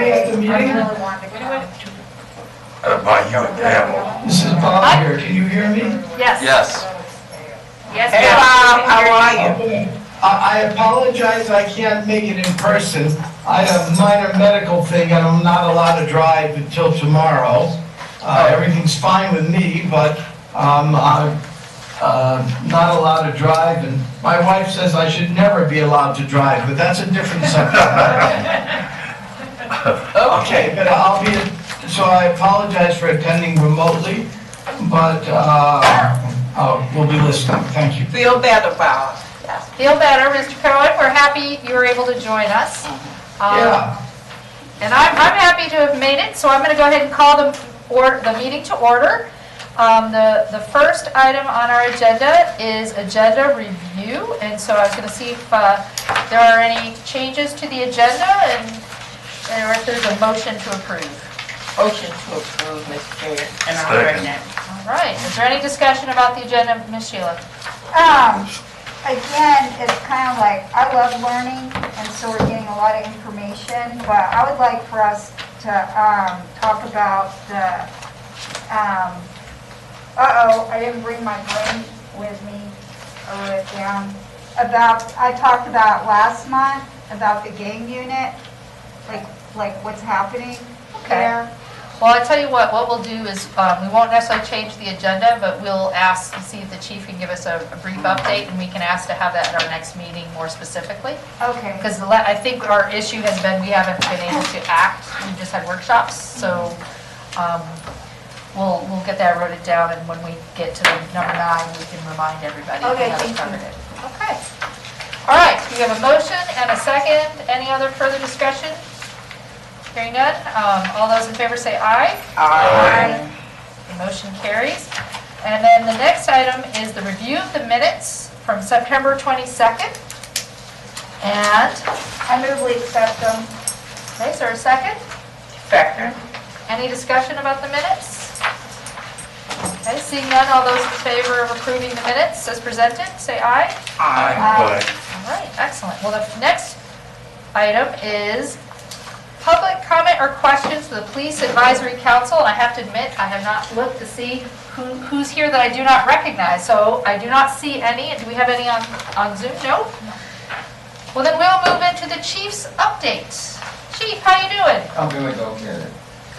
me at the I meeting? really wanted to come. I'll buy you a camel. This is Bob here. Can you hear me? Yes. Yes. Yes, Hey, Bob. Bob, how are you? Okay. I apologize, I can't make it in person. I had a minor medical thing and I'm not allowed to drive until tomorrow. Everything's fine with me, but I'm not allowed to drive, and my wife says I should never be allowed to drive, but that's a different subject. Okay, but so I apologize for attending remotely, but we'll be listening. Thank you. Feel better, Bob. Feel better, Mr. Cohen. We're happy you were able to join us. Yeah. And I'm happy to have made it, so I'm going to go ahead and call the meeting to order. The first item on our agenda is agenda review, and so I was going to see if there are any changes to the agenda or if there's a motion to approve. Motion to approve, Mr. Chair, and I'll bring that. All right. Is there any discussion about the agenda, Ms. Sheila? Again, it's kind of like, I love learning, and so we're getting a lot of information, but I would like for us to talk about the, I didn't bring my brain with me, I wrote it down, I talked about last month, about the game unit, like what's happening there. Well, I'll tell you what we'll do is, we won't necessarily change the agenda, but we'll ask to see if the chief can give us a brief update, and we can ask to have that at our next meeting more specifically. Okay. Because I think our issue has been we haven't been able to act, we've just had workshops, so we'll get that wrote down, and when we get to number 9, we can remind everybody. Okay, we thank haven't covered you. it. Okay. All right, we have a motion and a second. Any other further discussion? Hearing none, all those in favor say aye. Aye. The motion carries. And then the next item is the review of the minutes from September 22nd. And, I move we accept them. okay, is there a second? Second. Any discussion about the minutes? Okay, seeing none, all those in favor of approving the minutes as presented, say aye. Aye. Aye. All right, excellent. Well, the next item is public comment or questions to the Police Advisory Council. I have to admit, I have not looked to see who's here that I do not recognize, so I do not see any. Do we have any on Zoom? No? Well, then we'll move into the Chief's update. Chief, how you doing? I'm doing okay.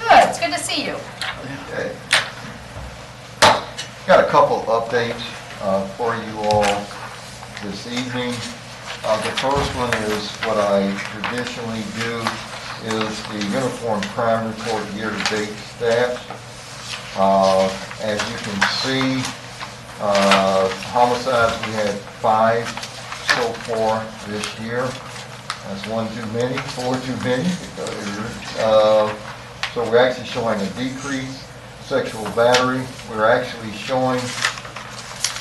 Good, it's good to see you. Okay. Got a couple updates for you all this evening. The first one is what I traditionally do is the Uniform Crime Report year-to-date stats. As you can see, homicides, we had 5 so far this year. That's 1 too many, 4 too many. So we're actually showing a decrease. Sexual battery, we're actually showing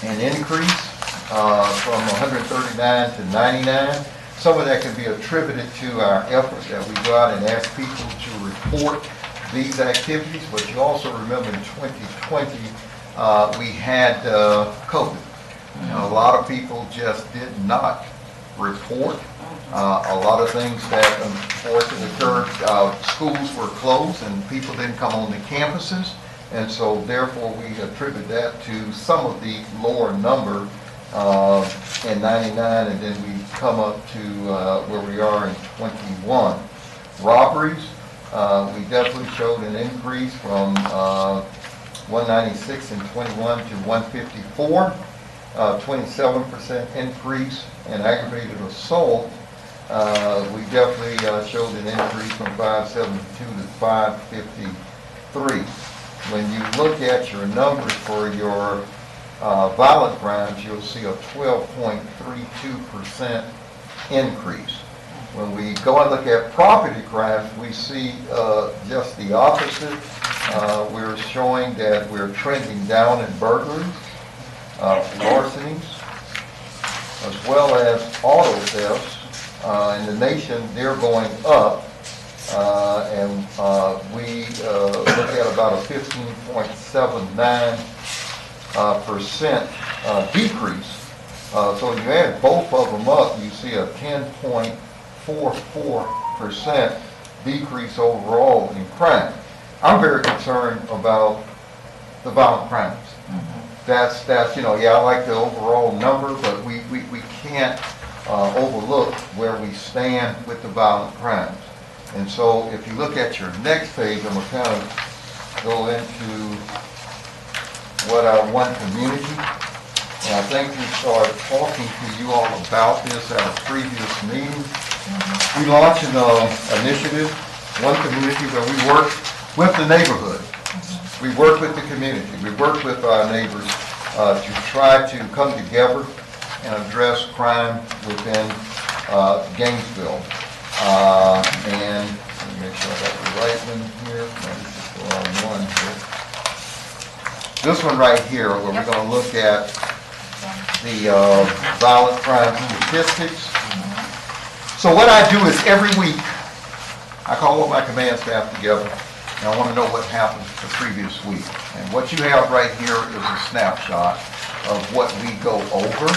an increase from 139 to 99. Some of that can be attributed to our efforts that we go out and ask people to report these activities, but you also remember in 2020 we had COVID. A lot of people just did not report. A lot of things that unfortunately occurred, schools were closed and people didn't come on the campuses, and so therefore we attribute that to some of the lower number in 99, and then we come up to where we are in 21. Robberies, we definitely showed an increase from 196 in 21 to 154, 27% increase in aggravated assault. We definitely showed an increase from 572 to 553. When you look at your numbers for your violent crimes, you'll see a 12.32% increase. When we go and look at property crimes, we see just the opposite. We're showing that we're trending down in burglaries, larcenies, as well as auto thefts. In the nation, they're going up, and we look at about a 15.79% decrease. So when you add both of them up, you see a 10.44% decrease overall in crime. I'm very concerned about the violent crimes. That's, yeah, I like the overall number, but we can't overlook where we stand with the violent crimes. And so if you look at your next page, I'm going to kind of go into what our one community. And I think we started talking to you all about this at a previous meeting. We launched an initiative, One Community, where we work with the neighborhood. We work with the community. We work with our neighbors to try to come together and address crime within Gainesville. And let me make sure I got the right one here. Maybe just the wrong one here. This one right here, where we're going to look at the violent crime statistics. So what I do is every week, I call all my command staff together, and I want to know what happened the previous week. And what you have right here is a snapshot of what we go over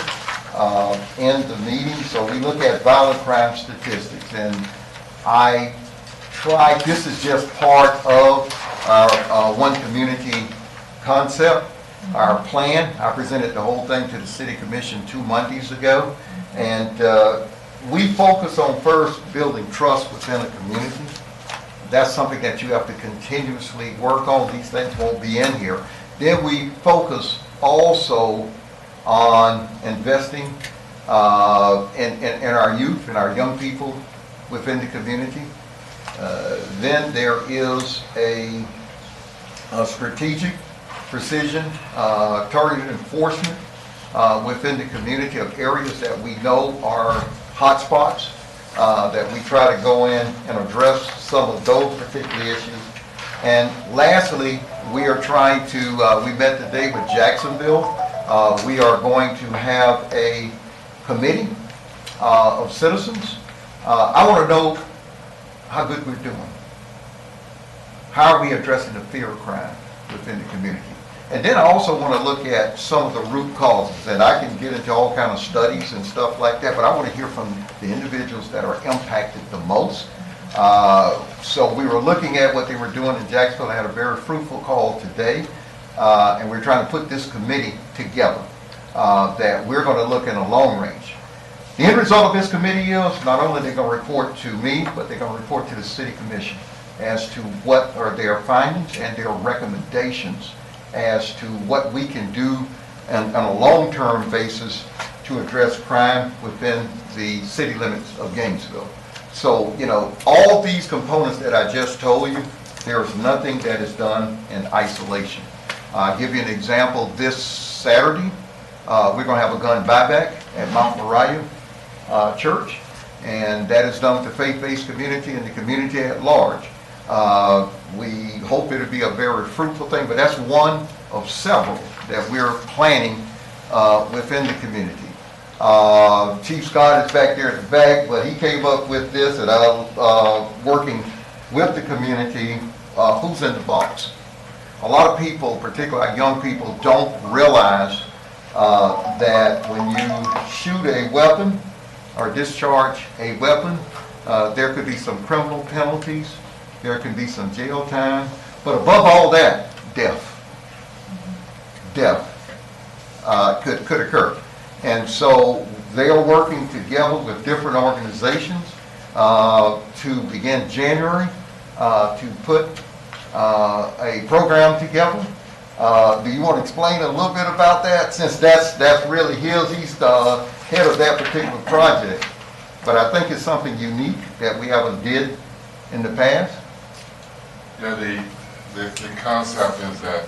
in the meeting. So we look at violent crime statistics, and I try, this is just part of our One Community concept, our plan. I presented the whole thing to the City Commission 2 Mondays ago, and we focus on first building trust within a community. That's something that you have to continuously work on. These things won't be in here. Then we focus also on investing in our youth and our young people within the community. Then there is a strategic precision, targeted enforcement within the community of areas that we know are hotspots, that we try to go in and address some of those particular issues. And lastly, we are trying to, we met today with Jacksonville. We are going to have a committee of citizens. I want to know how good we're doing. How are we addressing the fear of crime within the community? And then I also want to look at some of the root causes, and I can get into all kind of studies and stuff like that, but I want to hear from the individuals that are impacted the most. So we were looking at what they were doing in Jacksonville. I had a very fruitful call today, and we're trying to put this committee together that we're going to look in a long range. The end result of this committee is not only they're going to report to me, but they're going to report to the City Commission as to what are their findings and their recommendations as to what we can do on a long-term basis to address crime within the city limits of Gainesville. So, you know, all these components that I just told you, there's nothing that is done in isolation. I'll give you an example. This Saturday, we're going to have a gun buyback at Mount Moriah Church, and that is done with the faith-based community and the community at large. We hope it'll be a very fruitful thing, but that's one of several that we're planning within the community. Chief Scott is back there at the back, but he came up with this, and I'm working with the community. Who's in the box? A lot of people, particularly young people, don't realize that when you shoot a weapon or discharge a weapon, there could be some criminal penalties. There can be some jail time, but above all that, death. Death could occur. And so they are working together with different organizations to begin January to put a program together. Do you want to explain a little bit about that? Since that's really his, he's the head of that particular project. But I think it's something unique that we haven't did in the past. Yeah, the concept is that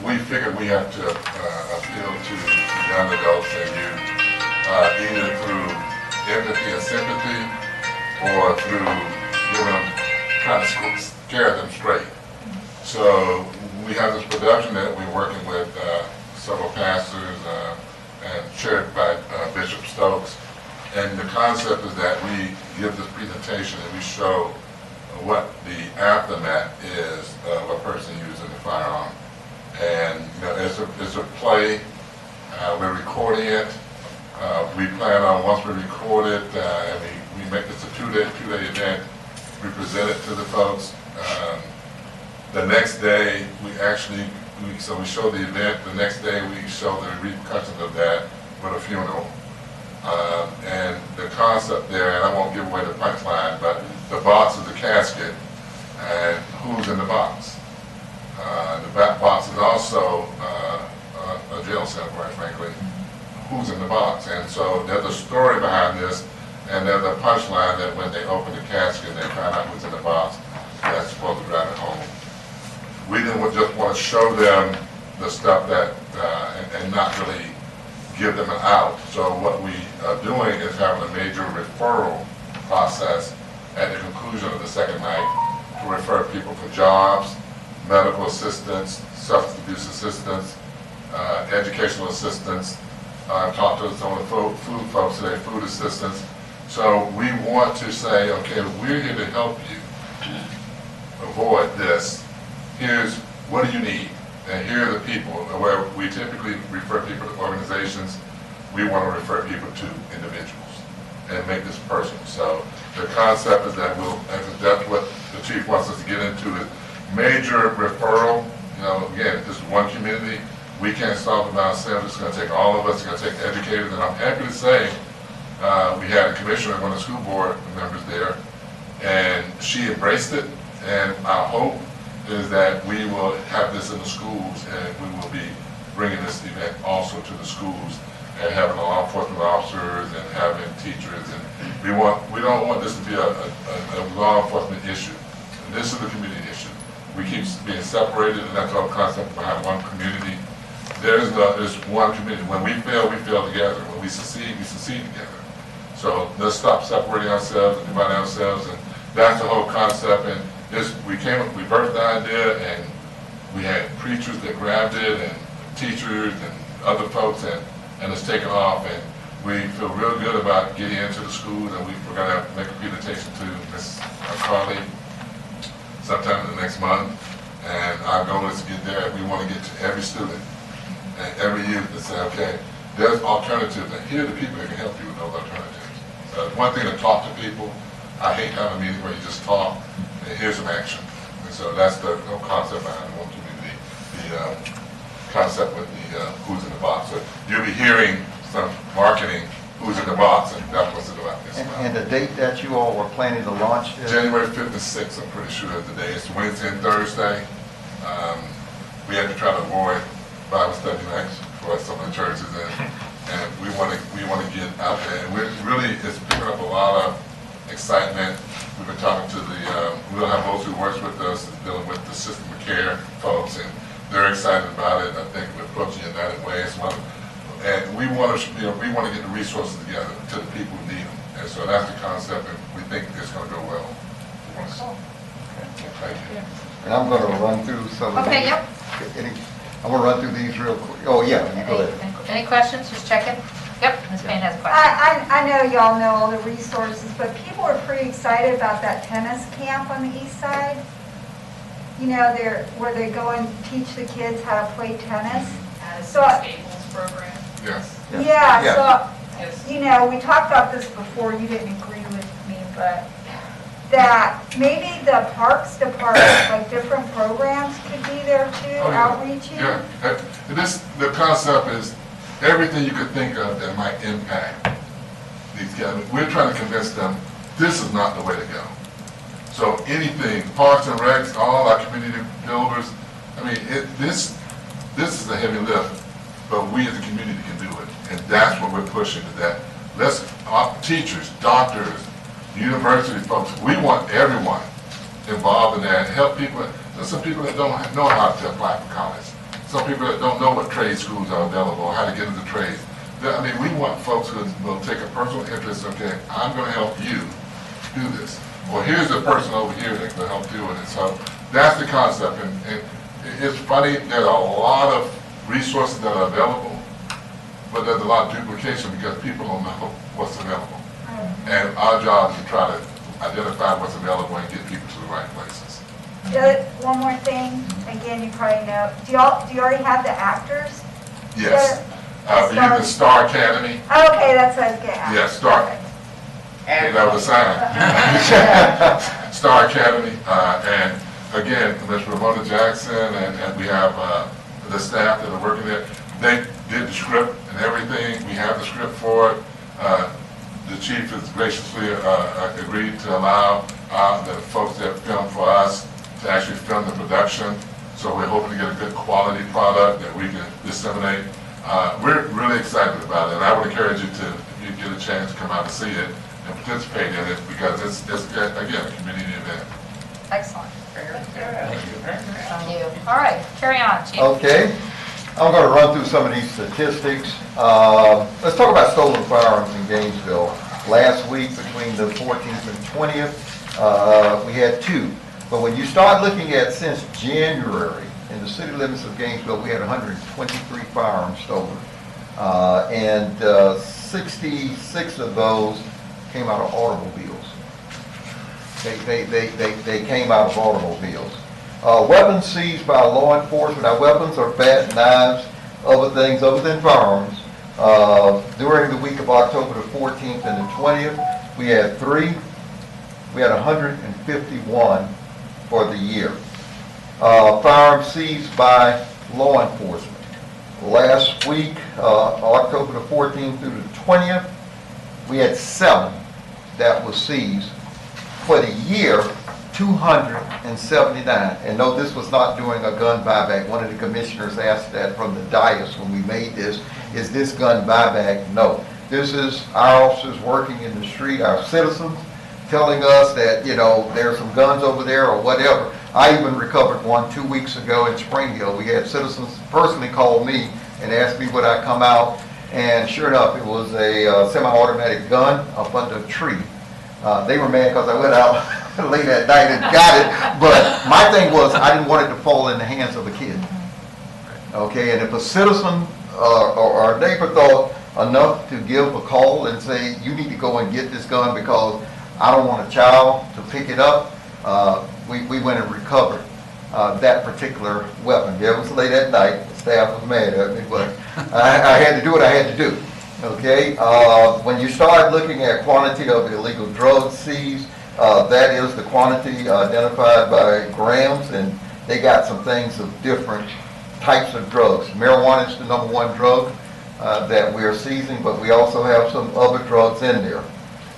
we figured we have to appeal to young adults and youth, either through empathy and sympathy or through giving them, trying to scare them straight. So we have this production that we're working with several pastors and chaired by Bishop Stokes. And the concept is that we give this presentation and we show what the aftermath is of a person using the firearm. And you know, it's a play, we're recording it. We plan on, once we record it, and we make this a two-day event, we present it to the folks. The next day, so we show the event. The next day, we show the repercussions of that with a funeral. And the concept there, and I won't give away the punchline, but the box is the casket, and who's in the box? The back box is also a jail cell, quite frankly. Who's in the box? And so there's a story behind this, and there's a punchline that when they open the casket and they find out who's in the box, that's supposed to drive it home. We didn't just want to show them the stuff that, and not really give them an out. So what we are doing is having a major referral process at the conclusion of the second night to refer people for jobs, medical assistance, substance abuse assistance, educational assistance. Talk to some of the food folks today, food assistance. So we want to say, okay, we're here to help you avoid this. Here's what do you need, and here are the people. Where we typically refer people to organizations, we want to refer people to individuals and make this personal. So the concept is that that's what the chief wants us to get into is major referral. You know, again, this is one community. We can't solve it by ourselves. It's going to take all of us. It's going to take educators. And I'm happy to say we had a commissioner, one of the school board members there, and she embraced it. And our hope is that we will have this in the schools, and we will be bringing this event also to the schools and having law enforcement officers and having teachers. And we don't want this to be a law enforcement issue. And this is a community issue. We keep being separated, and that's our concept behind one community. There's one community. When we fail together. When we succeed together. So let's stop separating ourselves and dividing ourselves. And that's the whole concept. And we birthed the idea, and we had preachers that grabbed it, and teachers and other folks, and it's taken off. And we feel real good about getting into the schools, and we're going to make a presentation to Ms. Carly sometime in the next month. And our goal is to get there. We want to get to every student and every youth and say, okay, there's alternatives, and here are the people that can help you with those alternatives. So it's one thing to talk to people. I hate having a meeting where you just talk, and here's some action. And so that's the whole concept behind the one community, the concept with the who's in the box. So you'll be hearing some marketing, who's in the box, and that's what's it about this month. And the date that you all were planning to launch is? January 5th and 6th, I'm pretty sure is the day. It's Wednesday and Thursday. We have to try to avoid Bible study nights for some of the churches, and we want to get out there. And it's picking up a lot of excitement. We've been talking to we'll have those who works with us dealing with the system of care folks, and they're excited about it. I think we're approaching it that way as well. And we want to get the resources together to the people who need them. And so that's the concept, and we think it's going to go well. Cool. Thank you. And I'm going to run through some of these. Okay, yep. I'm going to run through these real quick. Oh, yeah, you go ahead. Any questions? Just checking. Yep, Ms. Payne has a question. I know y'all know all the resources, but people are pretty excited about that tennis camp on the east side. You know, where they go and teach the kids how to play tennis. So Staples program. Yes. Yeah, so, Yes. you know, we talked about this before, you didn't agree with me, but that maybe the parks department, like different programs could be there too, Oh, yeah. outreaching. Yeah. The concept is everything you could think of that might impact these guys. We're trying to convince them this is not the way to go. So anything, parks and recs, all our community builders, I mean, this is a heavy lift, but we as a community can do it. And that's what we're pushing to that. Teachers, doctors, university folks, we want everyone involved in that and help people. There's some people that don't know how to apply for college. Some people that don't know what trade schools are available or how to get into trades. I mean, we want folks who will take a personal interest, okay, I'm going to help you do this. Or here's a person over here that can help doing it. So that's the concept. And it's funny, there's a lot of resources that are available, but there's a lot of duplication because people don't know what's available. And our job is to try to identify what's available and get people to the right places. One more thing, again, you probably know, do you already have the actors? Yes. We use the Star Academy. Okay, that's what I was getting at. Yes, Star. Perfect. And that was a sign. Star Academy, and again, Ms. Ramona Jackson, and we have the staff that are working there. They did the script and everything. We have the script for it. The chief has graciously agreed to allow the folks that film for us to actually film the production. So we're hoping to get a good quality product that we can disseminate. We're really excited about it, and I would encourage you to, if you get a chance, to come out and see it and participate in it, because it's again, a community event. Excellent. Thank Thank you. All right, carry on, Chief. Okay, I'm going to run through some of these statistics. Let's talk about stolen firearms in Gainesville. Last week, between the 14th and 20th, we had 2. But when you start looking at since January, in the city limits of Gainesville, we had 123 firearms stolen. And 66 of those came out of automobiles. They came out of automobiles. Weapons seized by law enforcement. Now, weapons are bat, knives, other things other than firearms. During the week of October the 14th and the 20th, we had 3. We had 151 for the year. Firearms seized by law enforcement. Last week, October the 14th through the 20th, we had 7 that was seized. For the year, 279. And no, this was not doing a gun buyback. One of the commissioners asked that from the dais when we made this, is this gun buyback? No. This is our officers working in the street, our citizens, telling us that, you know, there's some guns over there or whatever. I even recovered one 2 weeks ago in Spring Hill. We had citizens personally call me and ask me would I come out, and sure enough, it was a semi-automatic gun up under a tree. They were mad because I went out late at night and got it, but my thing was I didn't want it to fall in the hands of a kid. Okay, and if a citizen or a neighbor thought enough to give a call and say, you need to go and get this gun because I don't want a child to pick it up, we went and recovered that particular weapon. It was late at night, the staff was mad at me, but I had to do what I had to do. Okay, when you start looking at quantity of illegal drugs seized, that is the quantity identified by grams, and they got some things of different types of drugs. Marijuana is the #1 drug that we are seizing, but we also have some other drugs in there.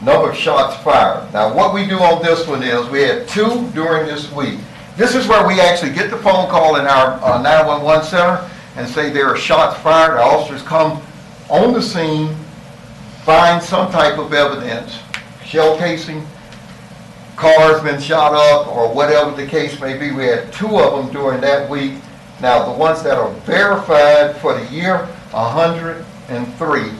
Number of shots fired. Now what we do on this one is we had 2 during this week. This is where we actually get the phone call in our 911 center and say there are shots fired. Our officers come on the scene, find some type of evidence, shell casing, cars been shot up, or whatever the case may be. We had 2 of them during that week. Now the ones that are verified for the year, 103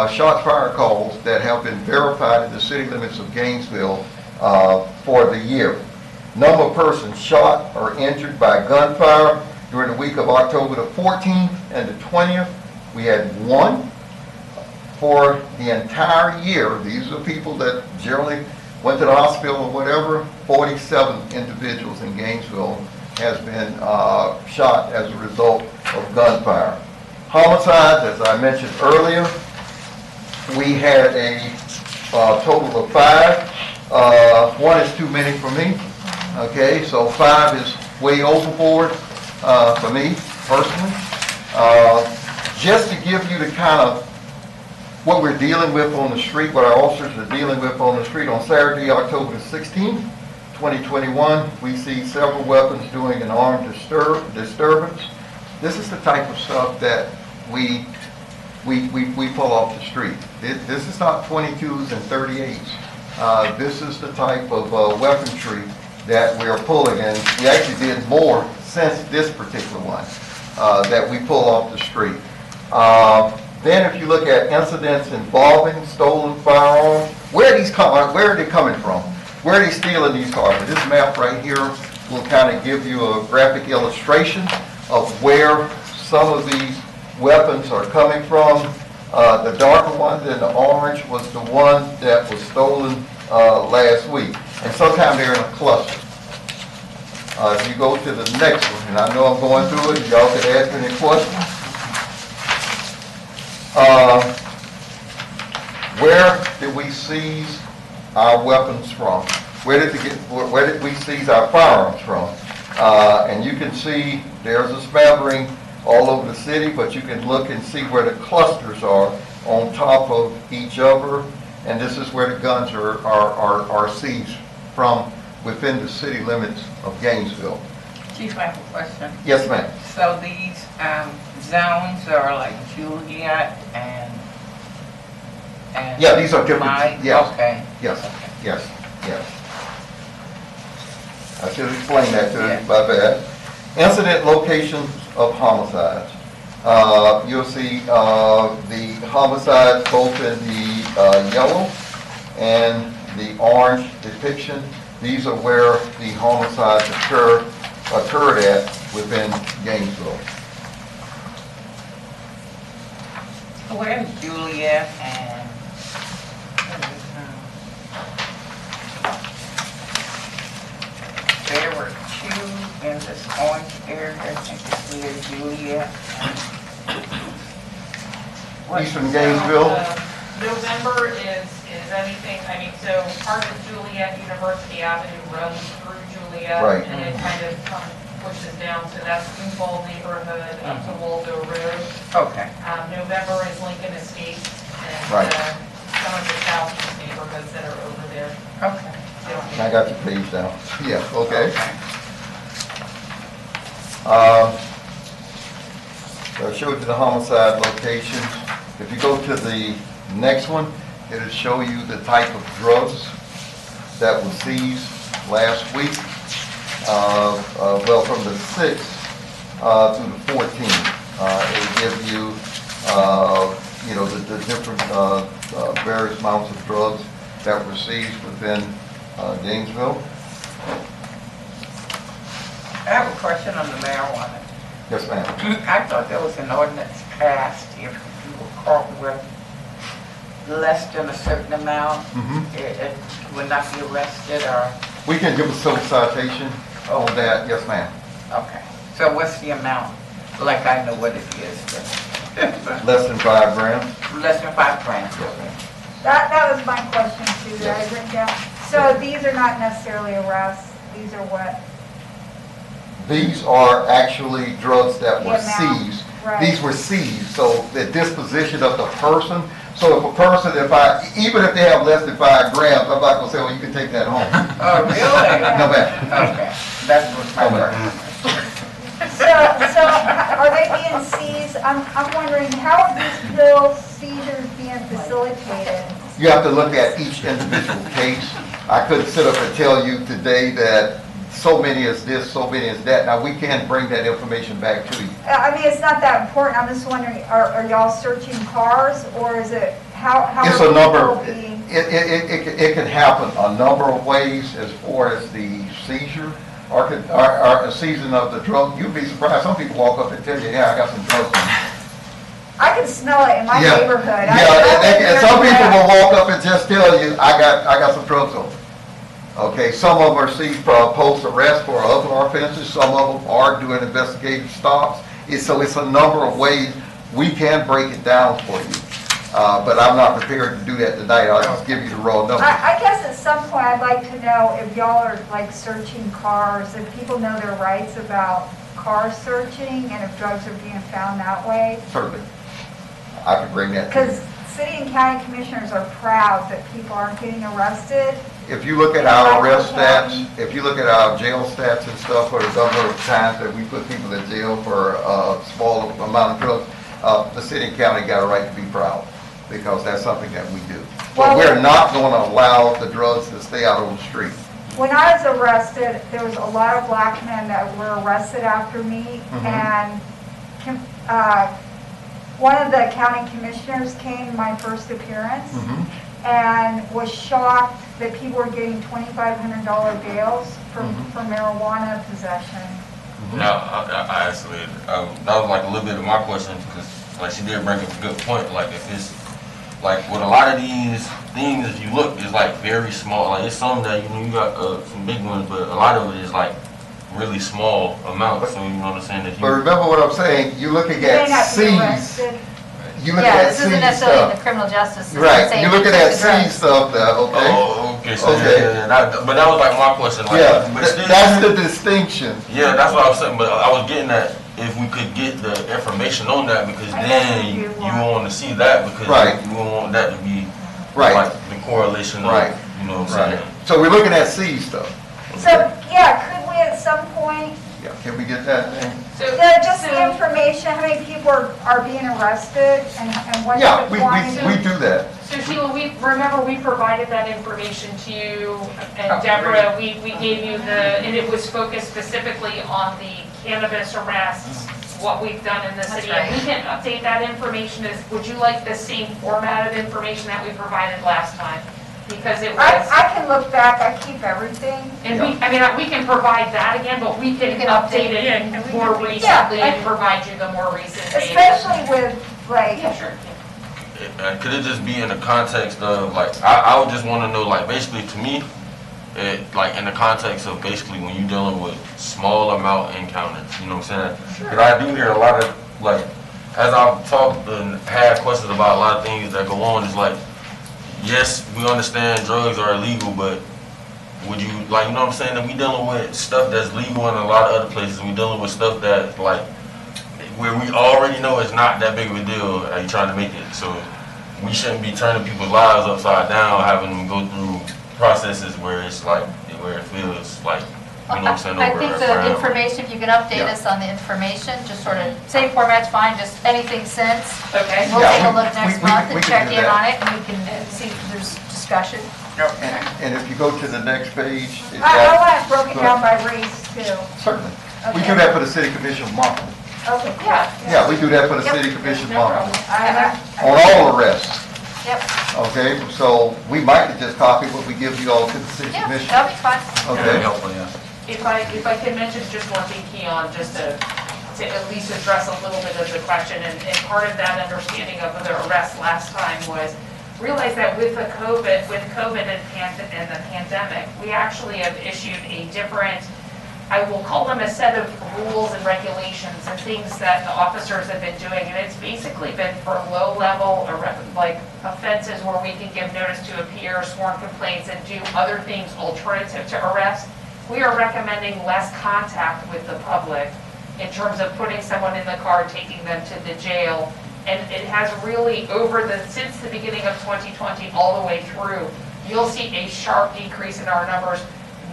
shots fired calls that have been verified in the city limits of Gainesville for the year. Number of persons shot or injured by gunfire during the week of October the 14th and the 20th. We had 1. For the entire year, these are people that generally went to the hospital or whatever, 47 individuals in Gainesville has been shot as a result of gunfire. Homicides, as I mentioned earlier, we had a total of 5. 1 is too many for me. Okay, so 5 is way overboard for me personally. Just to give you the kind of what we're dealing with on the street, what our officers are dealing with on the street, on Saturday, October 16th, 2021, we see several weapons doing an armed disturbance. This is the type of stuff that we pull off the street. This is not 22s and 38s. This is the type of weaponry that we are pulling, and we actually did more since this particular one that we pull off the street. Then if you look at incidents involving stolen firearms, where are they coming from? Where are they stealing these cars? This map right here will kind of give you a graphic illustration of where some of these weapons are coming from. The darker one than the orange was the one that was stolen last week. And sometimes they're in a cluster. If you go to the next one, and I know I'm going through it, y'all can ask me any questions. Where did we seize our weapons from? where did we seize our firearms from? And you can see there's a smattering all over the city, but you can look and see where the clusters are on top of each other. And this is where the guns are seized from within the city limits of Gainesville. Chief, I have a question. Yes, ma'am. So these zones are like Juliet and Yeah, these are different. Mike? Yes. Okay. Yes, Okay. yes. I should explain that to you, Yes. my bad. Incident locations of homicides. You'll see the homicides both in the yellow and the orange depiction. These are where the homicides occurred at within Gainesville. Where's Juliet and there were two in this orange area, I think it's near Juliet. Eastern Gainesville. November is anything, I mean, so part of Juliet, University Avenue runs through Juliet. Right. And it kind of pushes down, so that's Duval neighborhood up to Waldo Road. Okay. November is Lincoln Estates and Right. some of the southeast neighborhoods that are over there. Okay. I got your page down. Yeah, okay. So I showed you the homicide locations. If you go to the next one, it'll show you the type of drugs that were seized last week. Well, from the 6th through the 14th. It'll give you, the different various amounts of drugs that were seized within Gainesville. I have a question on the marijuana. Yes, ma'am. I thought there was an ordinance passed if you were caught with less than a certain amount, it would not be arrested or, We can give a civil citation on that. Yes, ma'am. okay. So what's the amount? Like I know what it is, Less than 5 grams. but less than 5 grams. Yes, ma'am. That was my question too, that I written down. So these are not necessarily arrests, these are what? These are actually drugs that were The amount, seized. right. These were seized, so the disposition of the person. So if a person, even if they have less than 5 grams, I'm not gonna say, well, you can take that home. Oh, really? No, ma'am. Okay, that's what my No, question. ma'am. So are they being seized? I'm wondering, how are these pill seizures being facilitated? You have to look at each individual case. I couldn't sit up and tell you today that so many is this, so many is that. Now, we can bring that information back to you. I mean, it's not that important, I'm just wondering, are y'all searching cars, or is it, how It's are a number, people being? it can happen a number of ways as far as the seizure or a seizing of the drug. You'd be surprised, some people walk up and tell you, yeah, I got some drugs on me. I can smell it in my Yeah. neighborhood. Yeah, and some people will walk up and just tell you, I got some drugs on me. Okay, some of them are seized for post-arrest for other offenses, some of them are doing investigative stops. So it's a number of ways we can break it down for you. But I'm not prepared to do that tonight, I'll just give you the raw numbers. I guess at some point, I'd like to know if y'all are like searching cars, if people know their rights about car searching, and if drugs are being found that way. Certainly. I can bring that to you. Because city and county commissioners are proud that people aren't getting arrested. If you look at our arrest stats, if you look at our jail stats and stuff, or the number of times that we put people in jail for a small amount of drugs, the city and county got a right to be proud, because that's something that we do. But Well, we're not going to allow the drugs to stay out on the street. When I was arrested, there was a lot of black men that were arrested after me, and one of the county commissioners came my first appearance and was shocked that people were getting $2,500 bails for marijuana possession. Now, I actually, that was like a little bit of my question, because like she did bring up a good point. Like if it's, like with a lot of these things, if you look, it's like very small. Like it's some that, you got some big ones, but a lot of it is like really small amounts. So you know what I'm saying? If But you, remember what I'm saying, you're looking You may at not be seized. arrested. You look Yeah, at this isn't seized necessarily in the stuff. criminal justice system. Right, saying you're looking you at took the drugs. seized stuff now, okay? oh, okay. Okay, so Okay. but that was like my question. Like, Yeah, but still, that's the distinction. yeah, that's what I was saying. But I was getting at if we could get the information on that, because I then know you you want to see that, because Right. you want that to be Right. like the correlation of, Right. you know what I'm Right. saying? So we're looking at C stuff. So, yeah, could we at some point, Yeah, can we get that thing? just the information, how many people are being arrested and what's Yeah, the we quantity? do that. So Sheila, we provided that information to you, Oh, and Deborah, we gave you and it was focused specifically on the cannabis arrests, what we've done in the That's city. right. And we can update that information. Would you like the same format of information that we provided last time? Because it was, I can look back, I keep everything. and we can provide that again, but we can can update update it more recently Yeah, and provide you the more recent data. Especially with, like, Yeah, sure. Could it just be in the context of, like, I would just want to know, like, basically to me, like in the context of basically when you're dealing with small amount encounters, you know what I'm saying? Because I do hear a lot of, like, as I've talked and had questions about a lot of things that go on, it's like, yes, we understand drugs are illegal, but would you, like, you know what I'm saying? That we dealing with stuff that's legal in a lot of other places. We dealing with stuff that, like, where we already know it's not that big of a deal. Are you trying to make it? So we shouldn't be turning people's lives upside down, having them go through processes where it's like, where it feels like, you know what I'm saying? I over think a the ground. information, if you can update Yeah. us on the information, just sort of, same format's fine, just anything since. Okay. We'll Yeah, take a we- look next we- month we and can check do in that. on it, and we can see if there's discussion. And if you go to the next page, it's I got, want it broken down by race too. certainly. We Okay. do that for the city commission model. Okay, Yeah. Yeah, we do that for the Yep. city commission No model. problem. On all arrests, Yep, okay? So we might just copy what we give you all to the city yeah, commission. that'll be fine. Okay? If I can mention just one thing, Keon, just to at least address a little bit of the question, and part of that understanding of the arrest last time was realize that with COVID and the pandemic, we actually have issued a different, I will call them a set of rules and regulations and things that the officers have been doing, and it's basically been for low-level, like offenses where we can give notice to appear, sworn complaints, and do other things alternative to arrest. We are recommending less contact with the public in terms of putting someone in the car, taking them to the jail. And it has really, since the beginning of 2020, all the way through, you'll see a sharp decrease in our numbers,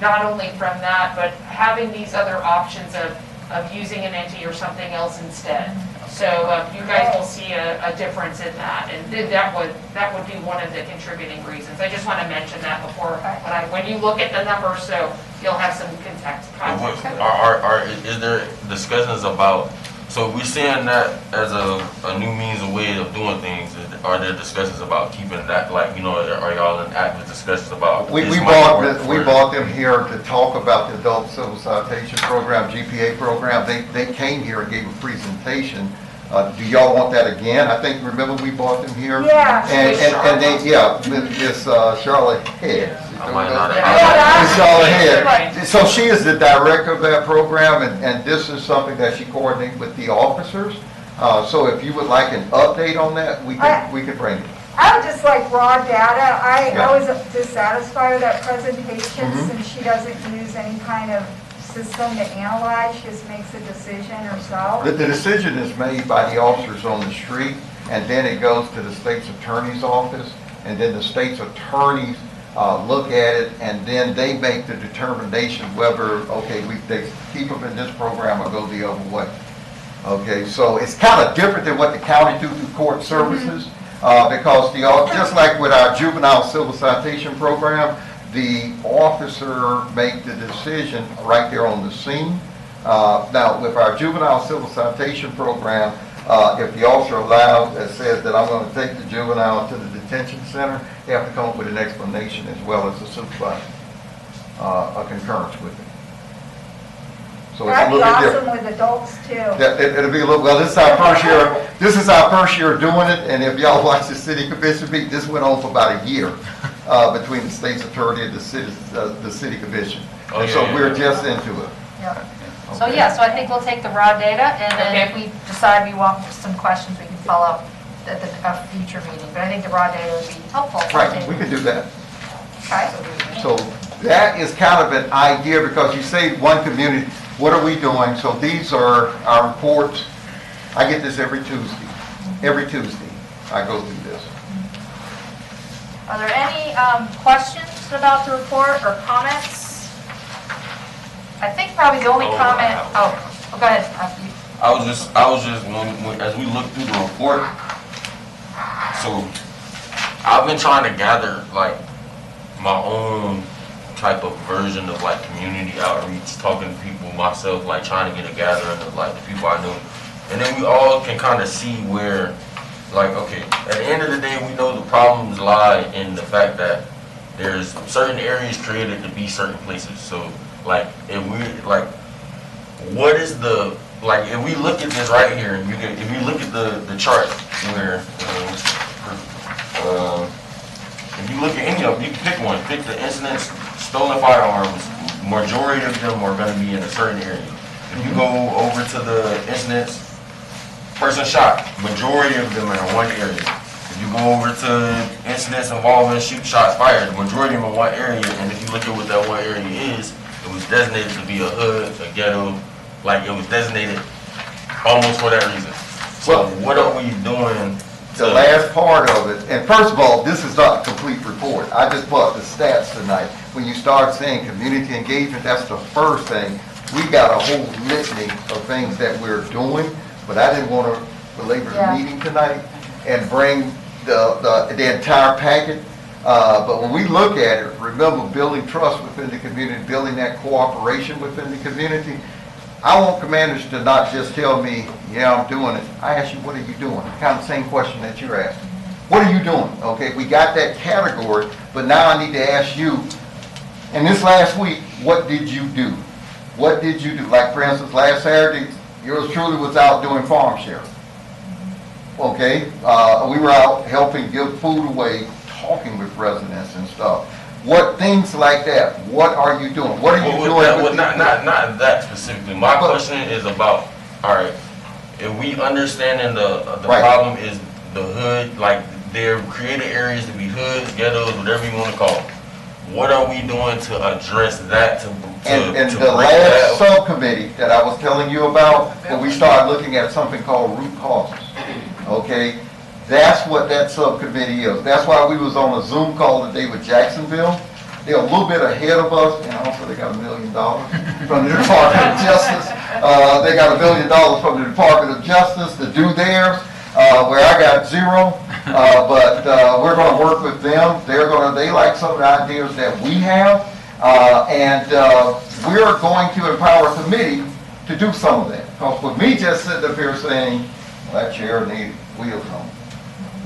not only from that, but having these other options of using an NT or something else instead. So you guys will see a difference in that, and that would be one of the contributing reasons. I just want to mention that before, when you look at the numbers, so you'll have some context. Is there discussions about, so we're seeing that as a new means of way of doing things? Are there discussions about keeping that, like, you know, are y'all in active discussions about? We this might work we for- brought them here to talk about the Adult Civil Citation Program, GPA program. They came here and gave a presentation. Do y'all want that again? I think, remember we brought them here? Yeah. And they, yeah, Miss Charlotte Head. I might not Miss Charlotte Head. So she is the director of that program, and this is something that she coordinates with the officers. So if you would like an update on that, we can bring it. I would just like raw data. I Yeah. was dissatisfied with that presentation Mhm. since she doesn't use any kind of system to analyze, she just makes a decision herself. The decision is made by the officers on the street, and then it goes to the state's attorney's office, and then the state's attorneys look at it, and then they make the determination whether, okay, they keep them in this program or go the other way. Okay, so it's kind of different than what the county do through court services, because just like with our juvenile civil citation program, the officer make the decision right there on the scene. Now, with our juvenile civil citation program, if the officer allows, that says that I'm going to take the juvenile to the detention center, they have to come up with an explanation as well as a supervisor, a concurrence with it. So it's a That'd be little bit awesome different. with adults too. Yeah, it'll be a little, well, this is our first year, doing it, and if y'all watch the city commission meeting, this went on for about a year, between the state's attorney and the city commission. Oh, And so yeah, we're yeah. just into it. Yep. So yeah, so I think we'll take the raw data, and then if we decide we want some questions, we can follow up at a future meeting. But I think the raw data would be helpful. Right, we can do that. Okay. So that is kind of an idea, because you say one community, what are we doing? So these are our reports. I get this every Tuesday. Every Tuesday, I go through this. Are there any questions about the report or comments? I think probably the only comment, go ahead. I was just, when, as we look through the report, so I've been trying to gather like my own type of version of like community outreach, talking to people myself, like trying to get a gathering of like the people I know. And then we all can kind of see where, like, okay, at the end of the day, we know the problems lie in the fact that there's certain areas created to be certain places. So like, if we, like, what is the, like, if we look at this right here, and you can, if you look at the chart where, if you look at any of them, you can pick one. Pick the incidents, stolen firearms. Majority of them are going to be in a certain area. If you go over to the incidents, person shot, majority of them are in one area. If you go over to incidents involving shots fired, the majority of them in one area. And if you look at what that one area is, it was designated to be a hood, a ghetto, like it was designated almost for that reason. So what are we doing? The last part of it, and first of all, this is not a complete report. I just brought the stats tonight. When you start saying community engagement, that's the first thing. We got a whole litany of things that we're doing, but I didn't want to belabor the meeting tonight and bring the entire packet. But when we look at it, remember building trust within the community, building that cooperation within the community. I want commanders to not just tell me, yeah, I'm doing it. I ask you, what are you doing? Kind of the same question that you're asking. What are you doing? Okay, we got that category, but now I need to ask you, and this last week, what did you do? What did you do? Like, for instance, last Saturday, yours truly was out doing farm share. Okay, we were out helping give food away, talking with residents and stuff. What things like that? What are you doing? What are you doing? Well, not that specifically. My question is about, all right, if we understanding the problem is the hood, like they're created areas to be hoods, ghettos, whatever you want to call them. What are we doing to address that? And the last subcommittee that I was telling you about, when we started looking at something called root causes, okay? That's what that subcommittee is. That's why we was on a Zoom call today with Jacksonville. They're a little bit ahead of us, and also they got $1 million from the Department of Justice. They got $1 million from the Department of Justice to do theirs, where I got zero. But we're going to work with them. They like some of the ideas that we have, and we're going to empower a committee to do some of that. Because with me just sitting up here saying, well, that chair needs wheels on it.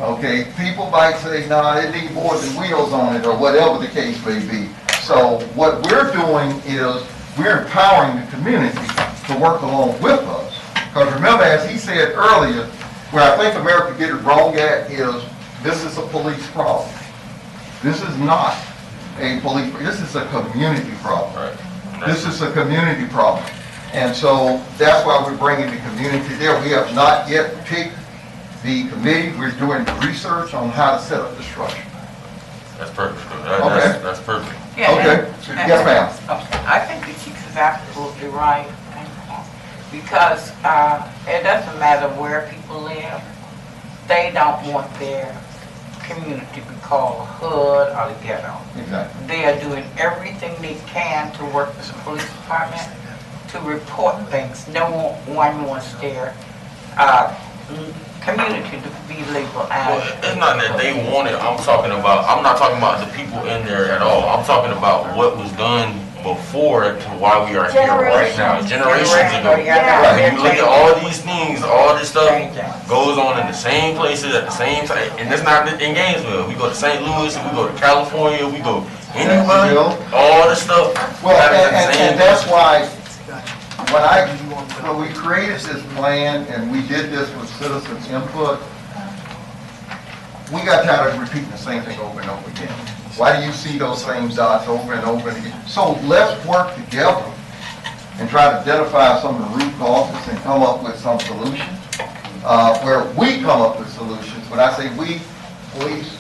Okay, people might say, no, it needs more than wheels on it, or whatever the case may be. So what we're doing is we're empowering the community to work along with us. Because remember, as he said earlier, where I think America get it wrong at is this is a police problem. This is not a police, this is a community problem. Right. This is a community problem. And so that's why we're bringing the community there. We have not yet picked the committee. We're doing research on how to set up the structure. That's perfect. Okay. That's perfect. Yeah, Okay. Yes, ma'am. Okay. I think the chief is absolutely right. Because it doesn't matter where people live. They don't want their community to be called a hood or the ghetto. Exactly. They are doing everything they can to work with the police department to report things. No one wants their community to be labeled Well, as. it's not that they want it. I'm not talking about the people in there at all. I'm talking about what was done before to why we are here right now. Generations ago. Yeah. When you look at all these things, all this stuff goes on in the same places at the same time. And it's not in Gainesville. We go to St. Louis, we go to California, we go anywhere, all this stuff. Well, and that's why when we created this plan and we did this with citizens' input, we got tired of repeating the same thing over and over again. Why do you see those same dots over and over again? So let's work together and try to identify some of the root causes and come up with some solutions. Where we come up with solutions, when I say we, police,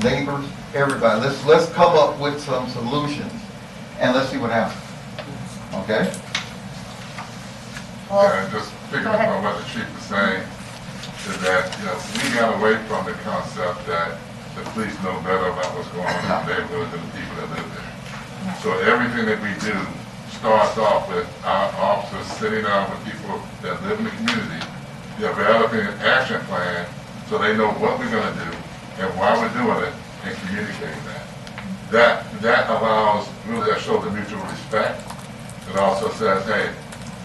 neighbors, everybody. Let's come up with some solutions, and let's see what happens. Okay? Well, Yeah, just picking up on what the chief was saying, is that, we got away from the concept that the police know better about what's going on in the neighborhood than the people that live there. So everything that we do starts off with our officers sitting down with people that live in the community, developing an action plan so they know what we're gonna do and why we're doing it, and communicating that. That allows, really, that shows the mutual respect. It also says, hey,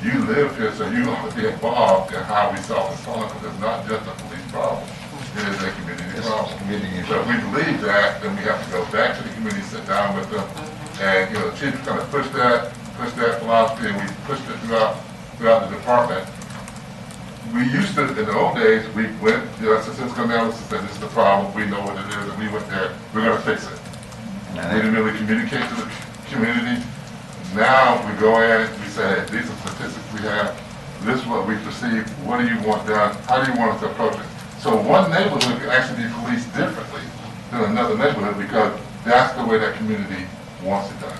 you live here, so you ought to be involved in how we solve this problem, because it's not just a police problem, it is a community problem. So if we believe that, then we have to go back to the community, sit down with them, and, the chief kind of push that philosophy, and we pushed it throughout the department. We used to, in the old days, we went, statistical analysis said this is the problem, we know what it is, and we went there, we're gonna fix it. We didn't really communicate to the community. Now we go in, we say, hey, these are statistics we have, this is what we perceive, what do you want done, how do you want us to approach it? So one neighborhood can actually be policed differently than another neighborhood, because that's the way that community wants it done.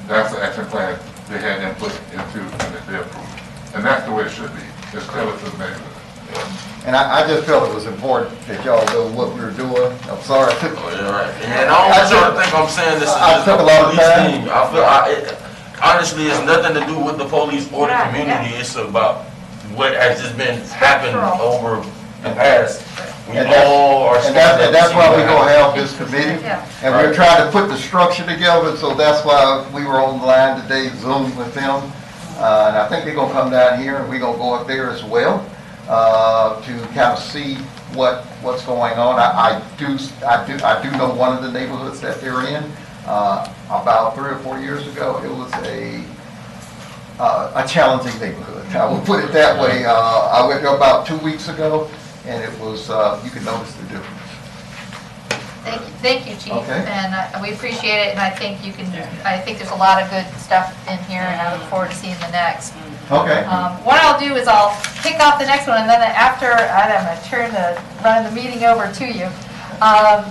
That's the action plan they had input into and that they approved. And that's the way it should be, it's tailored to the neighborhood. And I just felt it was important that y'all know what we were doing. I'm sorry. Oh, yeah, right. And I don't want y'all to think I'm saying this is I just a took a lot of police time. thing. I feel, honestly, it's nothing to do with the police or the community. It's about what has just been happening over the past. We all are. And that's why we're gonna have this committee. Yeah. And we're trying to put the structure together, so that's why we were on the line today, Zoom with them. And I think they're gonna come down here, and we're gonna go up there as well, to kind of see what's going on. I do know one of the neighborhoods that they're in. About 3 or 4 years ago, it was a challenging neighborhood. I will put it that way. I went there about 2 weeks ago, and it was, you can notice the difference. Thank you, Chief. Okay. And we appreciate it, and I think I think there's a lot of good stuff in here, and I look forward to seeing the next. Okay. What I'll do is I'll kick off the next one, and then after, I'm going to turn the meeting over to you.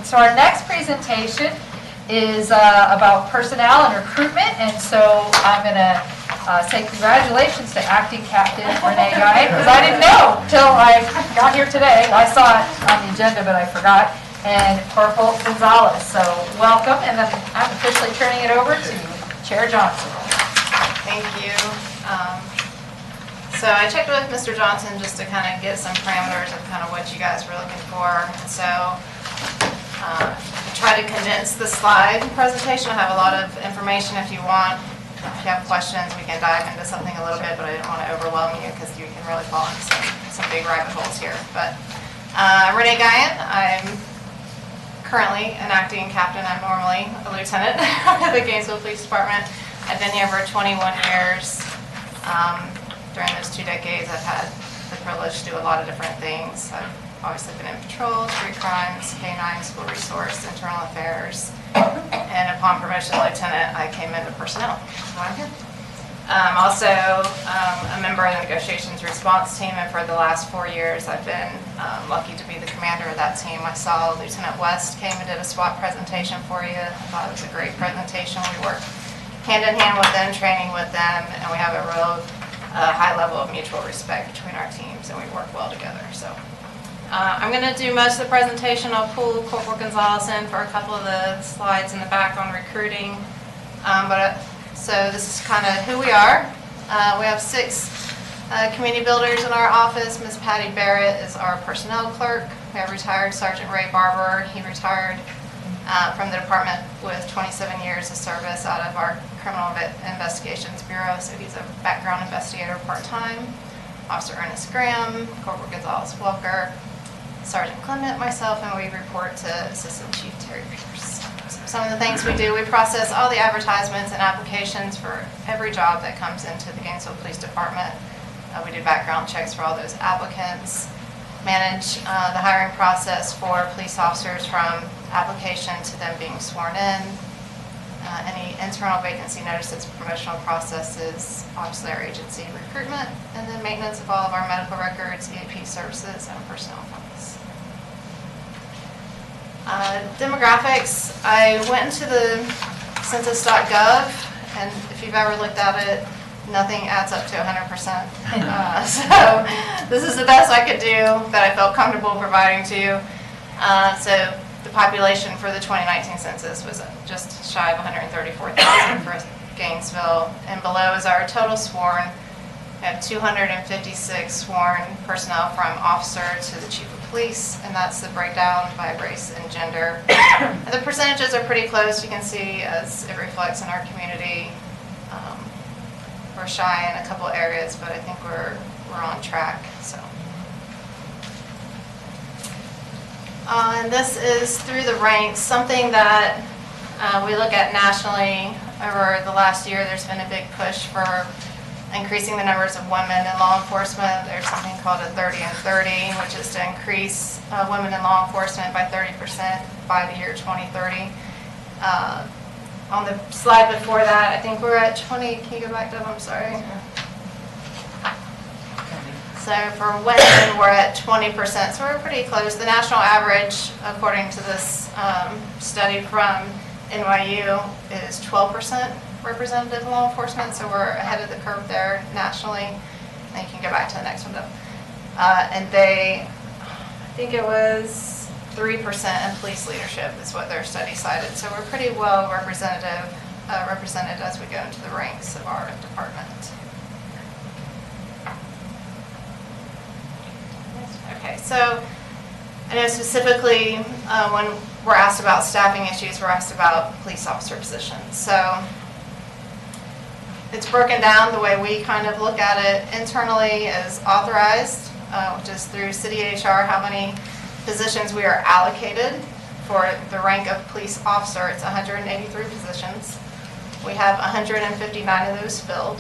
So our next presentation is about personnel and recruitment, and so I'm going to say congratulations to Acting Captain Renee Guy, because I didn't know till I got here today. I saw it on the agenda, but I forgot. And Corporal Gonzalez. So welcome, and then I'm officially turning it over to Chair Johnson. Thank you. So I checked with Mr. Johnson just to kind of get some parameters of kind of what you guys were looking for. And so I tried to condense the slide presentation. I have a lot of information if you want. If you have questions, we can dive into something a little bit, but I didn't want to overwhelm you because you can really fall into some big rabbit holes here. But Renee Guyan, I'm currently an acting captain. I'm normally a lieutenant at the Gainesville Police Department. I've been here for 21 years. During those 2 decades, I've had the privilege to do a lot of different things. I've obviously been in patrol, street crimes, K-9, school resource, internal affairs, and upon promotion to lieutenant, I came into personnel. So I'm here. I'm also a member of the negotiations response team, and for the last 4 years, I've been lucky to be the commander of that team. I saw Lieutenant West came and did a SWAT presentation for you. I thought it was a great presentation. We work hand in hand with them, training with them, and we have a real high level of mutual respect between our teams, and we work well together. So I'm going to do most of the presentation. I'll pull Corporal Gonzalez in for a couple of the slides in the back on recruiting. So this is kind of who we are. We have 6 community builders in our office. Ms. Patty Barrett is our personnel clerk. We have retired Sergeant Ray Barber. He retired from the department with 27 years of service out of our Criminal Investigations Bureau, so he's a background investigator part-time. Officer Ernest Graham, Corporal Gonzalez Welker, Sergeant Clement, myself, and we report to Assistant Chief Terry Pierce. So some of the things we do, we process all the advertisements and applications for every job that comes into the Gainesville Police Department. We do background checks for all those applicants, manage the hiring process for police officers from application to them being sworn in, any internal vacancy notices, promotional processes, obviously our agency recruitment, and then maintenance of all of our medical records, EAP services, and personnel funds. Demographics, I went into the census.gov, and if you've ever looked at it, nothing adds up to 100%. So this is the best I could do that I felt comfortable providing to you. So the population for the 2019 census was just shy of 134,000 for Gainesville, and below is our total sworn. We have 256 sworn personnel from officer to the chief of police, and that's the breakdown by race and gender. And the percentages are pretty close, you can see, as it reflects in our community. We're shy in a couple areas, but I think we're on track. So, and this is through the ranks, something that we look at nationally. Over the last year, there's been a big push for increasing the numbers of women in law enforcement. There's something called a 30 and 30, which is to increase women in law enforcement by 30% by the year 2030. On the slide before that, I think we're at 20. Can you go back, Deb? I'm sorry. So for women, we're at 20%. So we're pretty close. The national average, according to this study from NYU, is 12% representative law enforcement. So we're ahead of the curve there nationally. And you can go back to the next one, Deb. And I think it was 3% in police leadership is what their study cited. So we're pretty well represented as we go into the ranks of our department. Okay, so I know specifically when we're asked about staffing issues, we're asked about police officer positions. So it's broken down the way we kind of look at it internally as authorized, which is through city HR, how many positions we are allocated for the rank of police officer. It's 183 positions. We have 159 of those filled.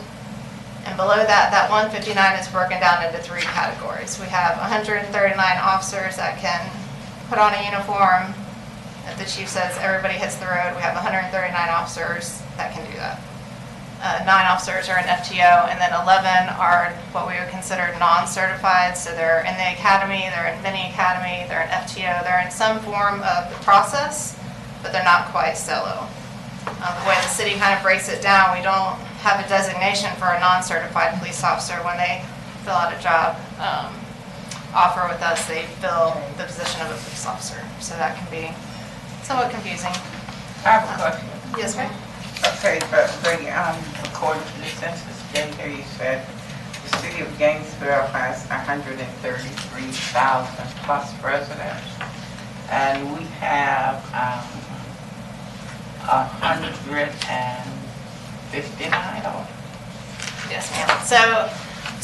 And below that, that 159 is broken down into 3 categories. We have 139 officers that can put on a uniform. If the chief says everybody hits the road, we have 139 officers that can do that. 9 officers are in FTO, and then 11 are what we would consider non-certified. So they're in the academy, they're in mini academy, they're in FTO, they're in some form of the process, but they're not quite SELO. The way the city kind of breaks it down, we don't have a designation for a non-certified police officer. When they fill out a job offer with us, they fill the position of a police officer. So that can be somewhat confusing. I have a question. Yes, ma'am. Okay, but according to the census data, you said the city of Gainesville has 133,000 plus residents, and we have 159 of them. Yes, ma'am. So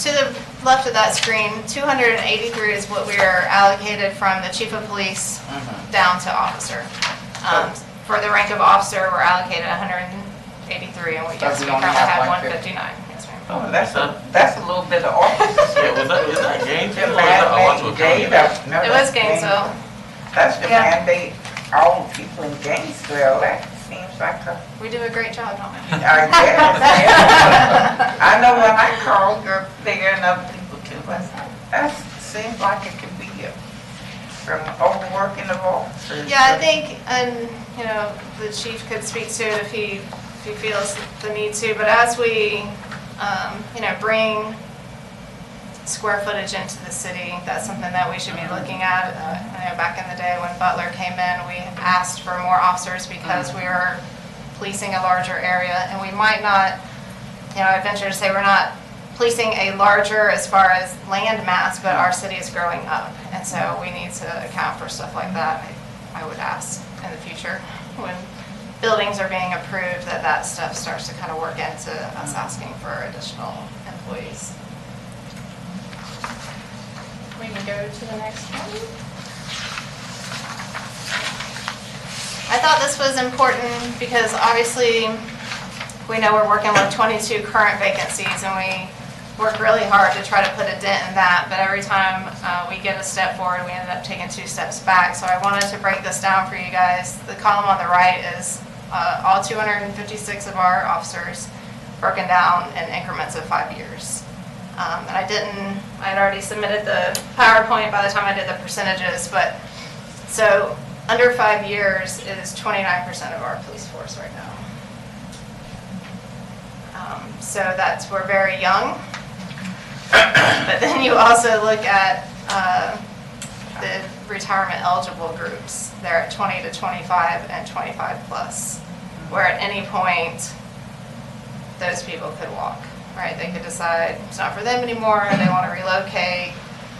to the left of that screen, 283 is what we are allocated from the chief of police down to officer. For the rank of officer, we're allocated 183, and we currently have 159. Yes, ma'am. Oh, that's a little bit of officers. Yeah, is that Gainesville? It was Gainesville. That's the mandate. All the people in Gainesville. That seems like a. We do a great job, don't we? I guess. I know when I called, you're bigger than other people too, but that seems like it could be from overworking of officers. Yeah, I think, and you know, the chief could speak to it if he feels the need to. But as we, bring square footage into the city, that's something that we should be looking at. I know back in the day when Butler came in, we asked for more officers because we were policing a larger area, and we might not, I venture to say we're not policing a larger as far as land mass, but our city is growing up, and so we need to account for stuff like that. I would ask in the future when buildings are being approved that stuff starts to kind of work into us asking for additional employees. We can go to the next one. I thought this was important because obviously we know we're working with 22 current vacancies, and we work really hard to try to put a dent in that, but every time we get a step forward, we ended up taking 2 steps back. So I wanted to break this down for you guys. The column on the right is all 256 of our officers broken down in increments of 5 years. And I had already submitted the PowerPoint by the time I did the percentages, but so under 5 years is 29% of our police force right now. So we're very young. But then you also look at the retirement eligible groups. They're at 20 to 25 and 25 plus, where at any point those people could walk, right? They could decide it's not for them anymore, they want to relocate.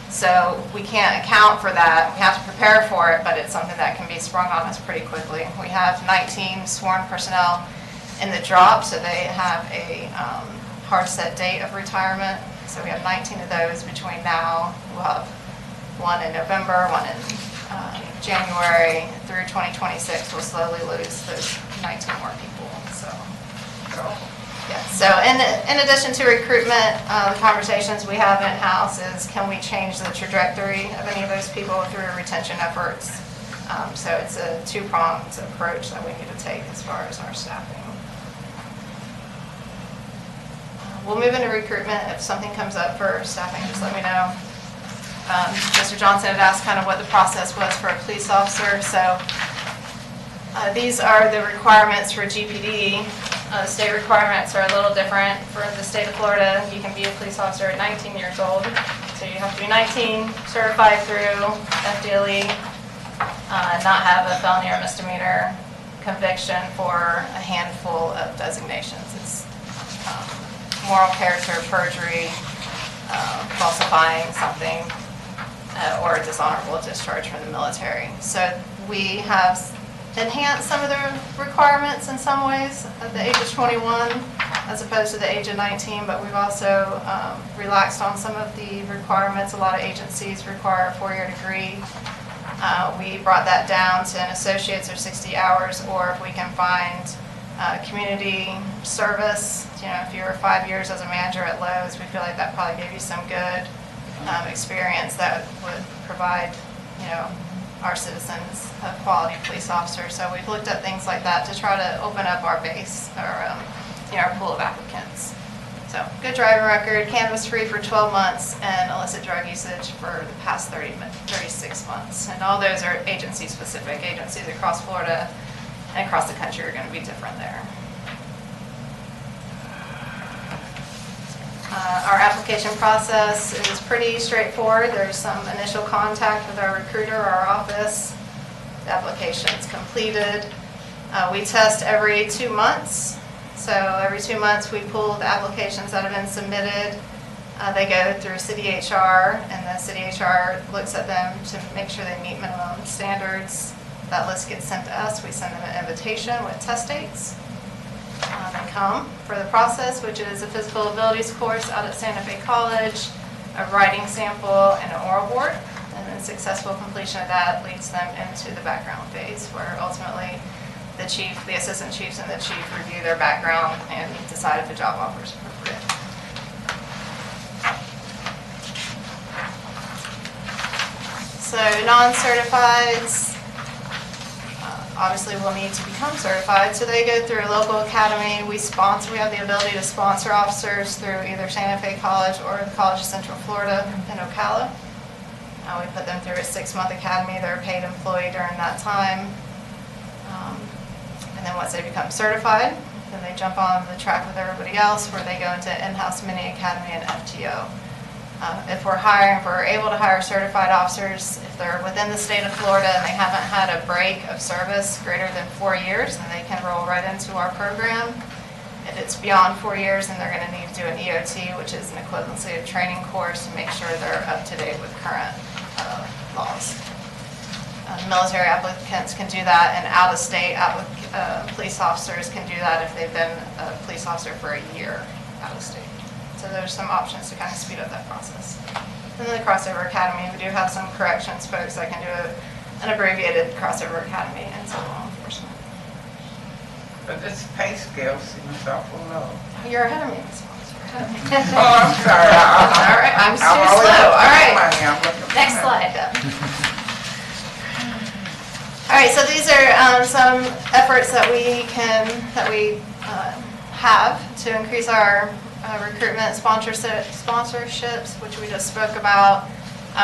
So we can't account for that. We have to prepare for it, but it's something that can be sprung on us pretty quickly. We have 19 sworn personnel in the drop, so they have a hard set date of retirement. So we have 19 of those between now. We'll have one in November, one in January through 2026. We'll slowly lose those 19 more people. So, yeah. So in addition to recruitment, the conversations we have in-house is, can we change the trajectory of any of those people through retention efforts? So it's a two-pronged approach that we need to take as far as our staffing. We'll move into recruitment. If something comes up for staffing, just let me know. Mr. Johnson had asked kind of what the process was for a police officer. So these are the requirements for GPD. The state requirements are a little different. For the state of Florida, you can be a police officer at 19 years old. So you have to be 19, certified through FDLE, not have a felony or misdemeanor conviction for a handful of designations. It's moral character, perjury, falsifying something, or a dishonorable discharge from the military. So we have enhanced some of the requirements in some ways at the age of 21 as opposed to the age of 19, but we've also relaxed on some of the requirements. A lot of agencies require a 4-year degree. We brought that down to an associate's or 60 hours, or if we can find community service. You know, if you were 5 years as a manager at Lowe's, we feel like that probably gave you some good experience that would provide, you know, our citizens a quality police officer. So we've looked at things like that to try to open up our base, or you know, our pool of applicants. So good driving record, cannabis free for 12 months, and illicit drug usage for the past 36 months. And all those are agency specific. Agencies across Florida and across the country are going to be different there. Our application process is pretty straightforward. There's some initial contact with our recruiter or our office. The application's completed. We test every 2 months. So every 2 months we pull the applications that have been submitted. They go through city HR, and the city HR looks at them to make sure they meet minimum standards. That list gets sent to us. We send them an invitation with test dates. And come for the process, which is a physical abilities course out at Santa Fe College, a writing sample, and an oral board. And then successful completion of that leads them into the background phase, where ultimately the chief, the assistant chiefs, and the chief review their background and decide if a job offer is appropriate. So non-certifieds obviously will need to become certified, so they go through a local academy. We have the ability to sponsor officers through either Santa Fe College or the College of Central Florida in Ocala. We put them through a 6-month academy. They're a paid employee during that time. And then once they become certified, then they jump on the track with everybody else, where they go into in-house mini academy and FTO. If we're able to hire certified officers, if they're within the state of Florida and they haven't had a break of service greater than 4 years, then they can roll right into our program. If it's beyond 4 years, then they're going to need to do an EOT, which is an equivalency of training course, to make sure they're up to date with current laws. Military applicants can do that, and out-of-state police officers can do that if they've been a police officer for a year out of state. So there's some options to kind of speed up that process. And then the Crossover Academy, we do have some corrections folks that can do an abbreviated Crossover Academy in civil law enforcement. But this pay scale seems awful low. You're ahead of me, Ms. Fox. You're ahead of me. Oh, I'm sorry. All right, I'm too slow. All right, next slide, Deb. All right, so these are some efforts that we have to increase our recruitment sponsorships, which we just spoke about.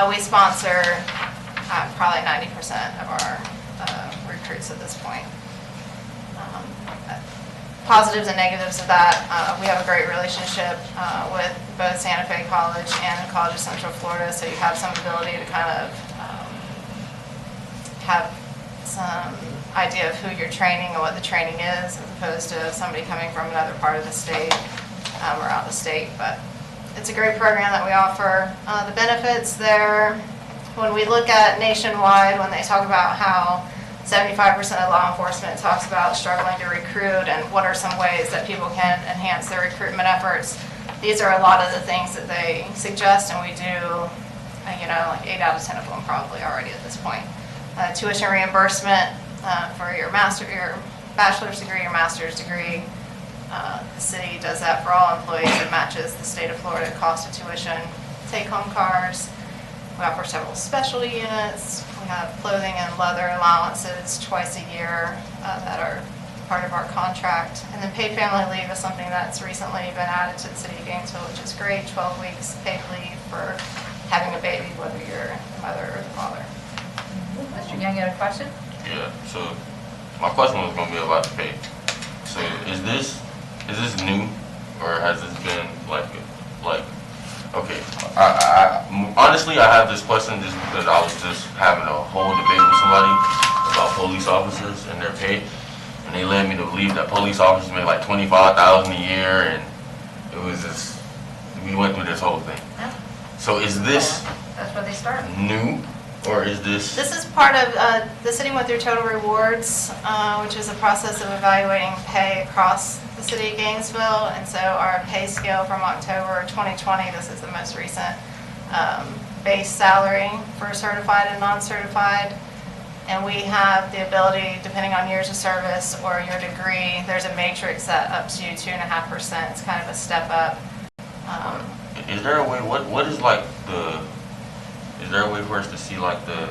We sponsor probably 90% of our recruits at this point. Positives and negatives of that, we have a great relationship with both Santa Fe College and College of Central Florida, so you have some ability to kind of have some idea of who you're training and what the training is, as opposed to somebody coming from another part of the state or out of the state. But it's a great program that we offer. The benefits there, when we look at nationwide, when they talk about how 75% of law enforcement talks about struggling to recruit and what are some ways that people can enhance their recruitment efforts. These are a lot of the things that they suggest, and we do, like 8 out of 10 of them probably already at this point. Tuition reimbursement for your bachelor's degree, your master's degree. The city does that for all employees. It matches the state of Florida cost of tuition. Take-home cars. We offer several specialty units. We have clothing and leather allowances twice a year that are part of our contract. And then paid family leave is something that's recently been added to the city of Gainesville, which is great. 12 weeks paid leave for having a baby, whether you're the mother or the father. Mr. Young, you had a question? Yeah, so my question was gonna be about the pay. So is this new, or has this been like, okay, honestly, I have this question just because I was just having a whole debate with somebody about police officers and their pay, and they led me to believe that police officers make like $25,000 a year, and it was just, we went through this whole thing. Yeah. So is this That's where they start. new, or is this? This is part of, the city went through Total Rewards, which is a process of evaluating pay across the city of Gainesville. And so our pay scale from October 2020, this is the most recent, base salary for certified and non-certified. And we have the ability, depending on years of service or your degree, there's a matrix that up to 2.5%. It's kind of a step up. Is there a way, what is like is there a way for us to see like the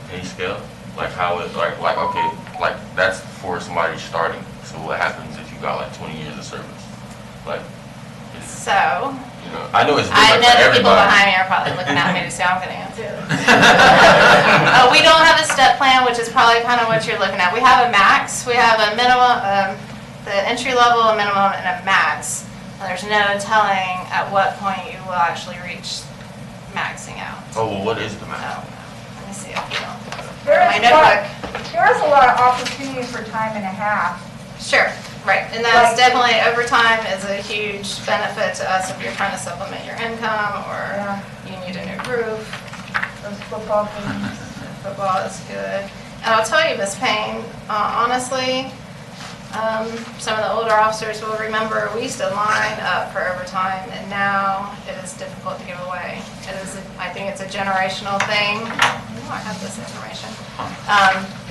pay scale? Like how it, like okay, like that's for somebody starting. So what happens if you got like 20 years of service? Like, So, I know it's I different know for the people everybody. behind me are probably looking at me to see how I'm getting into it. We don't have a step plan, which is probably kind of what you're looking at. We have a max, we have a minimum, the entry level, a minimum, and a max. And there's no telling at what point you will actually reach maxing out. Oh, well, what is the So, max? let me see if you know. There's My notebook. a lot of opportunity for time and a half. Sure, right, and that's definitely, overtime is a huge benefit to us if you're trying to supplement your income or Yeah, you need a new roof. those football games. Football is good. And I'll tell you, Ms. Payne, honestly, some of the older officers will remember we used to line up for overtime, and now it is difficult to give away. It is, I think it's a generational thing. Oh, I have this information.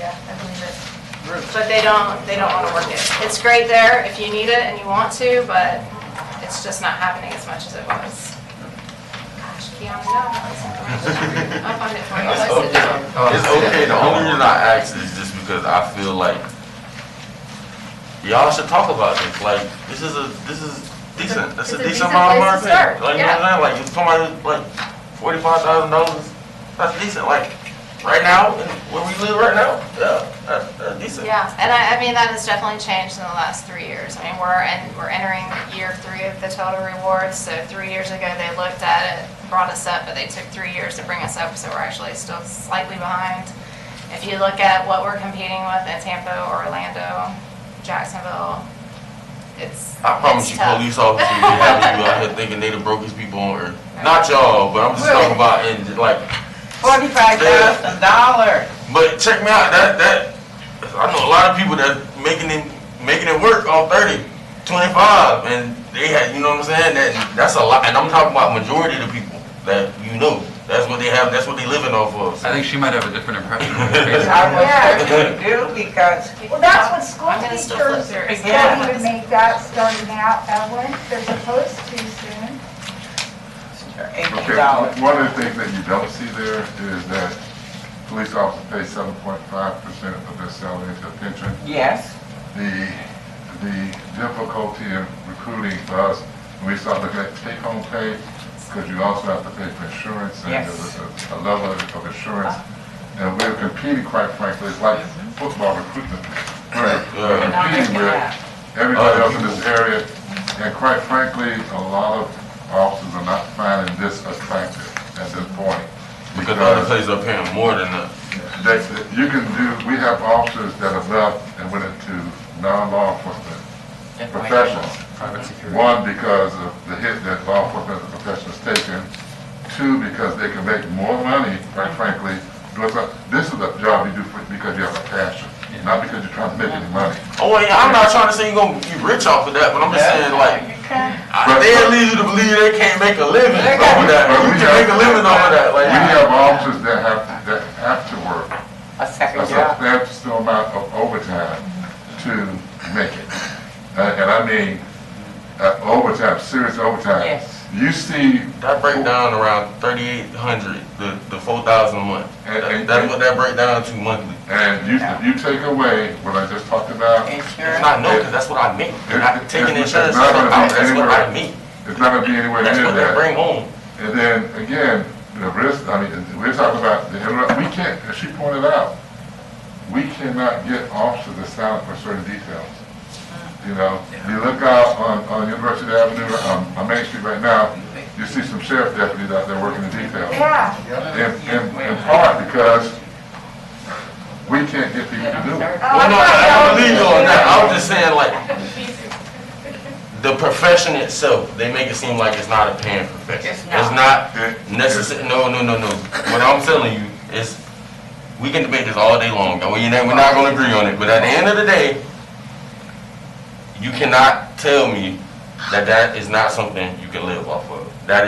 Yeah, I believe it. But they don't want to work it. It's great there if you need it and you want to, but it's just not happening as much as it was. Gosh, Keanu, no, that's information. I'll find it for you. It's I'll sit down. okay. It's okay. The only reason I asked is just because I feel like y'all should talk about this. Like, this is decent. That's a decent amount of place to start. money. Like, you know what I'm saying? Like, if somebody like $45,000, that's decent. Like, right now, where we live right now, yeah, that's decent. Yeah, and I mean, that has definitely changed in the last 3 years. I mean, we're entering year 3 of the Total Rewards, so 3 years ago they looked at it, brought us up, but they took 3 years to bring us up, so we're actually still slightly behind. If you look at what we're competing with in Tampa, Orlando, Jacksonville, I promise you, tough. police officers be having you out here thinking they the brokest people on earth. Not y'all, but I'm just talking about in like. $45,000. But check me out. That I know a lot of people that making it work on 30, 25, and they had, you know what I'm saying? That's a lot, and I'm talking about majority of the people that you know. That's what they have. That's what they living off of. So. I think she might have a different impression. I was going to do because Well, that's what school I'm gonna still flip teachers through it. don't even make that starting out, Evelyn. They're supposed to soon. Okay, $80. one of the things that you don't see there is that police officers pay 7.5% of their salary into a pension. Yes. The difficulty in recruiting for us, when we start looking at take-home pay, because you also have to pay for insurance, and Yes. there's a level of insurance And we're competing, quite frankly, it's like football recruitment. We're competing with everybody else in this area, and quite frankly, a lot of officers are not finding this attractive at this point. Because other places are paying more than that. You can do, we have officers that have left and went into non-law enforcement professions. One, because of the hit that law enforcement profession has taken. Two, because they can make more money, quite frankly. This is a job you do because you have a passion, not because you're trying to make any money. Oh, yeah, I'm not trying to say you're going to be rich off of that, but I'm just saying, like, they lead you to believe they can't make a living off of that. You can make a living off of that. Like, We have officers that have to work A second a job. substantial amount of overtime to make it. And I mean, overtime, serious overtime. Yes. You see, that break down around 3,800, the 4,000 a month. That's what that break down to monthly. and if you take away what I just talked about, It's Insurance. not no, because that's what I make. You're not taking it's insurance not gonna out, be that's what I anywhere. make. it's not gonna be anywhere That's near what they that. bring home. And then, again, the risk, I mean, we're talking about, we can't, as she pointed out, we cannot get officers to sign up for certain details. You know, you look out on University Avenue, on Main Street right now, you see some sheriff deputies out there working the details. Yeah. In part because we can't get people to do it. Well, no, I believe you on that. I was just saying, like, the profession itself, they make it seem like it's not a paying profession. It's It's not. not necessary. No. What I'm telling you is, we can debate this all day long. We're not going to agree on it. But at the end of the day, you cannot tell me that is not something you can live off of. That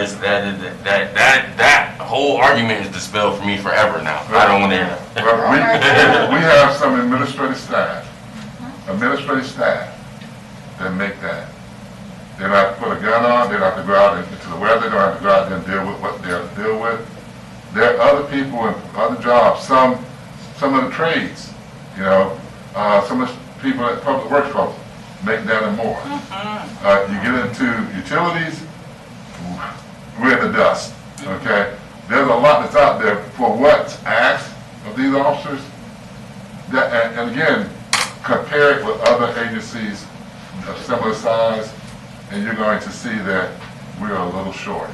whole argument is dispelled for me forever now. I don't want to hear that. Well, we have some administrative staff that make that. They don't have to put a gun on, they don't have to go out into the weather, they don't have to go out there and deal with what they have to deal with. There are other people in other jobs, some of the trades, you know, some of the people at public works folks make that and more. You get into utilities, we're in the dust, okay? There's a lot that's out there for what's asked of these officers. And again, compare it with other agencies of similar size, and you're going to see that we're a little short.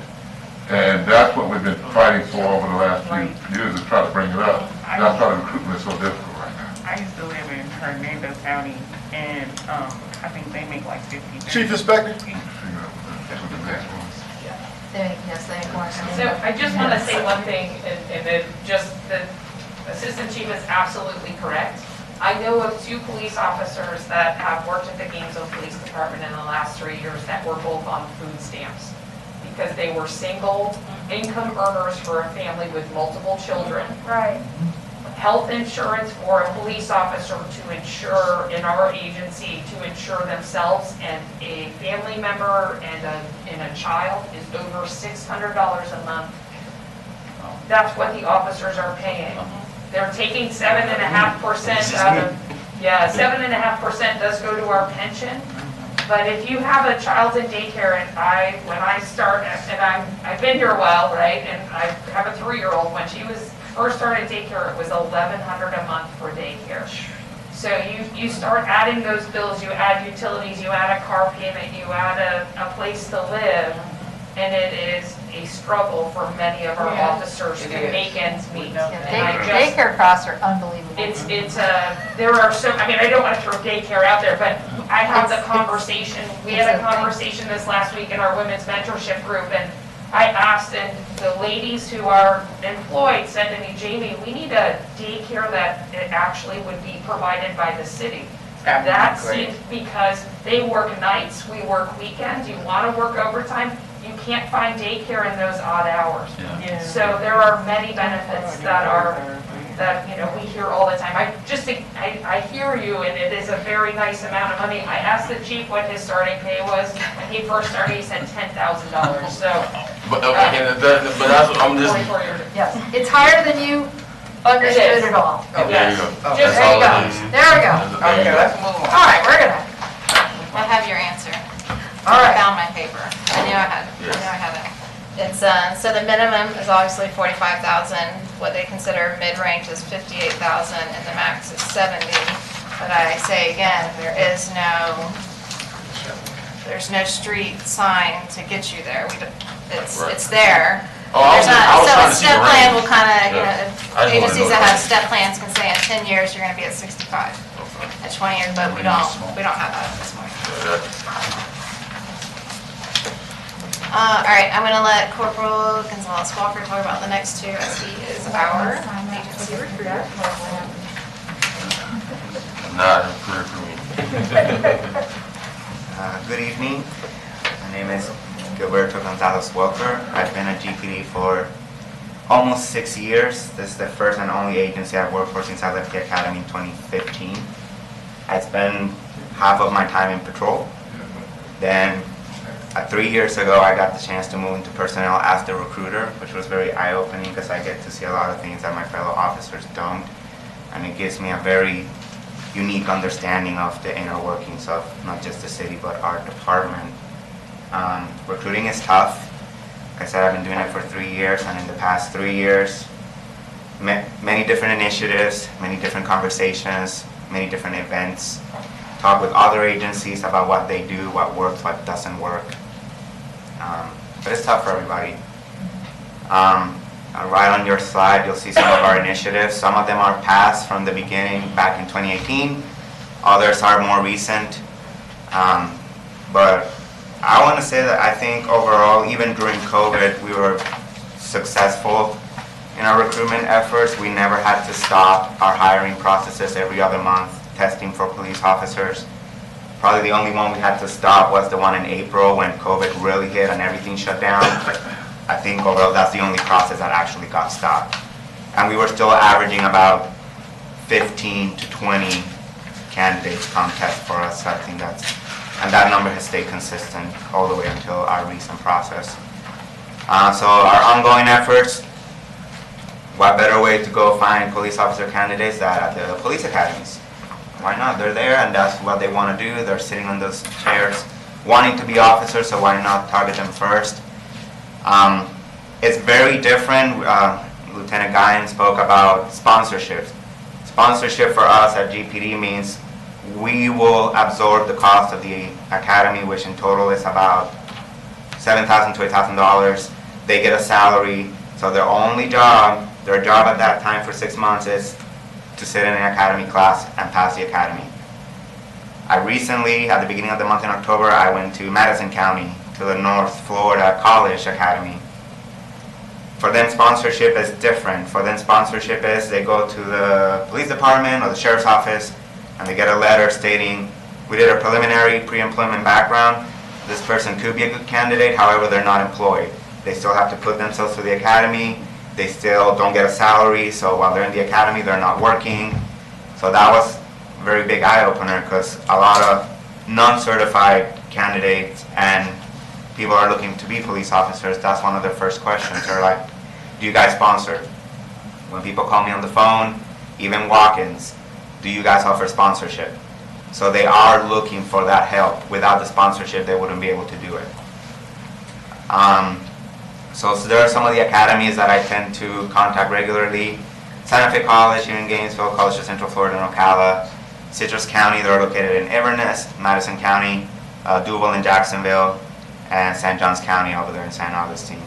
And that's what we've been fighting for over the last few years, is try to bring it up. That's why the recruitment is so difficult right now. I used to live in Hernando County, and I think they make like 50. Chief Inspector? Yes, they want So I just want to say one thing, and that just the Assistant Chief is absolutely correct. I know of 2 police officers that have worked at the Gainesville Police Department in the last 3 years that were both on food stamps because they were single income earners for a family with multiple children. Right. Health insurance for a police officer to insure in our agency to insure themselves and a family member and a child is over $600 a month. That's what the officers are paying. They're taking 7.5% out of, 7.5% does go to our pension. But if you have a child in daycare, and when I start, and I've been here a while, right? And I have a 3-year-old. When she was first started daycare, it was $1,100 a month for daycare. So you start adding those bills. You add utilities. You add a car payment. You add a place to live, and it is a struggle for many of our officers to make ends meet. Daycare costs are unbelievable. There are so, I mean, I don't want to throw daycare out there, but I had the conversation, we had a conversation this last week in our women's mentorship group, and I asked, and the ladies who are employed said to me, Jamie, we need a daycare that it actually would be provided by the city. That seems because they work nights, we work weekends, you want to work overtime, you can't find daycare in those odd hours. So there are many benefits that we hear all the time. I hear you, and it is a very nice amount of money. I asked the chief what his starting pay was. When he first started, he said $10,000. So. But that's what I'm just. 44 years. Yes, it's higher than you understood at all. There you go. Just, That's all there you it is. go. There we go. Okay, let's move on. All right, we're gonna, I have your answer. all I right. found my paper. I knew I had it. Yes. I knew I had it. It's, so the minimum is obviously 45,000. what they consider mid-range is 58,000 and the max is 70. But I say again, there's no street sign to get you there. It's there. Oh, I was trying to see the step plan will range. kind of, Yeah. I just wanna agencies know that the have range. step plans can say in 10 years, you're gonna be at 65. Okay. At 20 years, but we don't have that at this point. Yeah, All right, I'm gonna let Corporal Gonzalez Walker talk about the next two as he is our agency recruiter. Not a career for me. Good evening. My name is Gilberto Gonzalez Walker. I've been a GPD for almost 6 years. This is the first and only agency I've worked for since I left the academy in 2015. I spent half of my time in patrol. Then 3 years ago, I got the chance to move into personnel as the recruiter, which was very eye-opening because I get to see a lot of things that my fellow officers don't. And it gives me a very unique understanding of the inner workings of not just the city, but our department. Recruiting is tough. Like I said, I've been doing it for 3 years, and in the past 3 years, many different initiatives, many different conversations, many different events, talk with other agencies about what they do, what works, what doesn't work. But it's tough for everybody. Right on your slide, you'll see some of our initiatives. Some of them are past from the beginning back in 2018. Others are more recent. But I want to say that I think overall, even during COVID, we were successful in our recruitment efforts. We never had to stop our hiring processes every other month, testing for police officers. Probably the only one we had to stop was the one in April when COVID really hit and everything shut down. I think overall that's the only process that actually got stopped. And we were still averaging about 15 to 20 candidates come test for us. I think and that number has stayed consistent all the way until our recent process. So our ongoing efforts, what better way to go find police officer candidates than at the police academies? Why not? They're there and that's what they want to do. They're sitting on those chairs wanting to be officers, so why not target them first? It's very different. Lieutenant Guyan spoke about sponsorships. Sponsorship for us at GPD means we will absorb the cost of the academy, which in total is about $7,000 to $8,000. They get a salary, so their job at that time for 6 months is to sit in an academy class and pass the academy. I recently, at the beginning of the month in October, I went to Madison County, to the North Florida College Academy. For them, sponsorship is different. For them, sponsorship is they go to the police department or the sheriff's office and they get a letter stating, we did a preliminary pre-employment background. This person could be a good candidate, however, they're not employed. They still have to put themselves through the academy. They still don't get a salary, so while they're in the academy, they're not working. So that was a very big eye-opener because a lot of non-certified candidates and people are looking to be police officers. That's one of their first questions. They're like, do you guys sponsor? When people call me on the phone, even walk-ins, do you guys offer sponsorship? So they are looking for that help. Without the sponsorship, they wouldn't be able to do it. So there are some of the academies that I tend to contact regularly. Santa Fe College here in Gainesville, College of Central Florida in Ocala, Citrus County, they're located in Inverness, Madison County, Duval in Jacksonville, and St. Johns County over there in St. Augustine.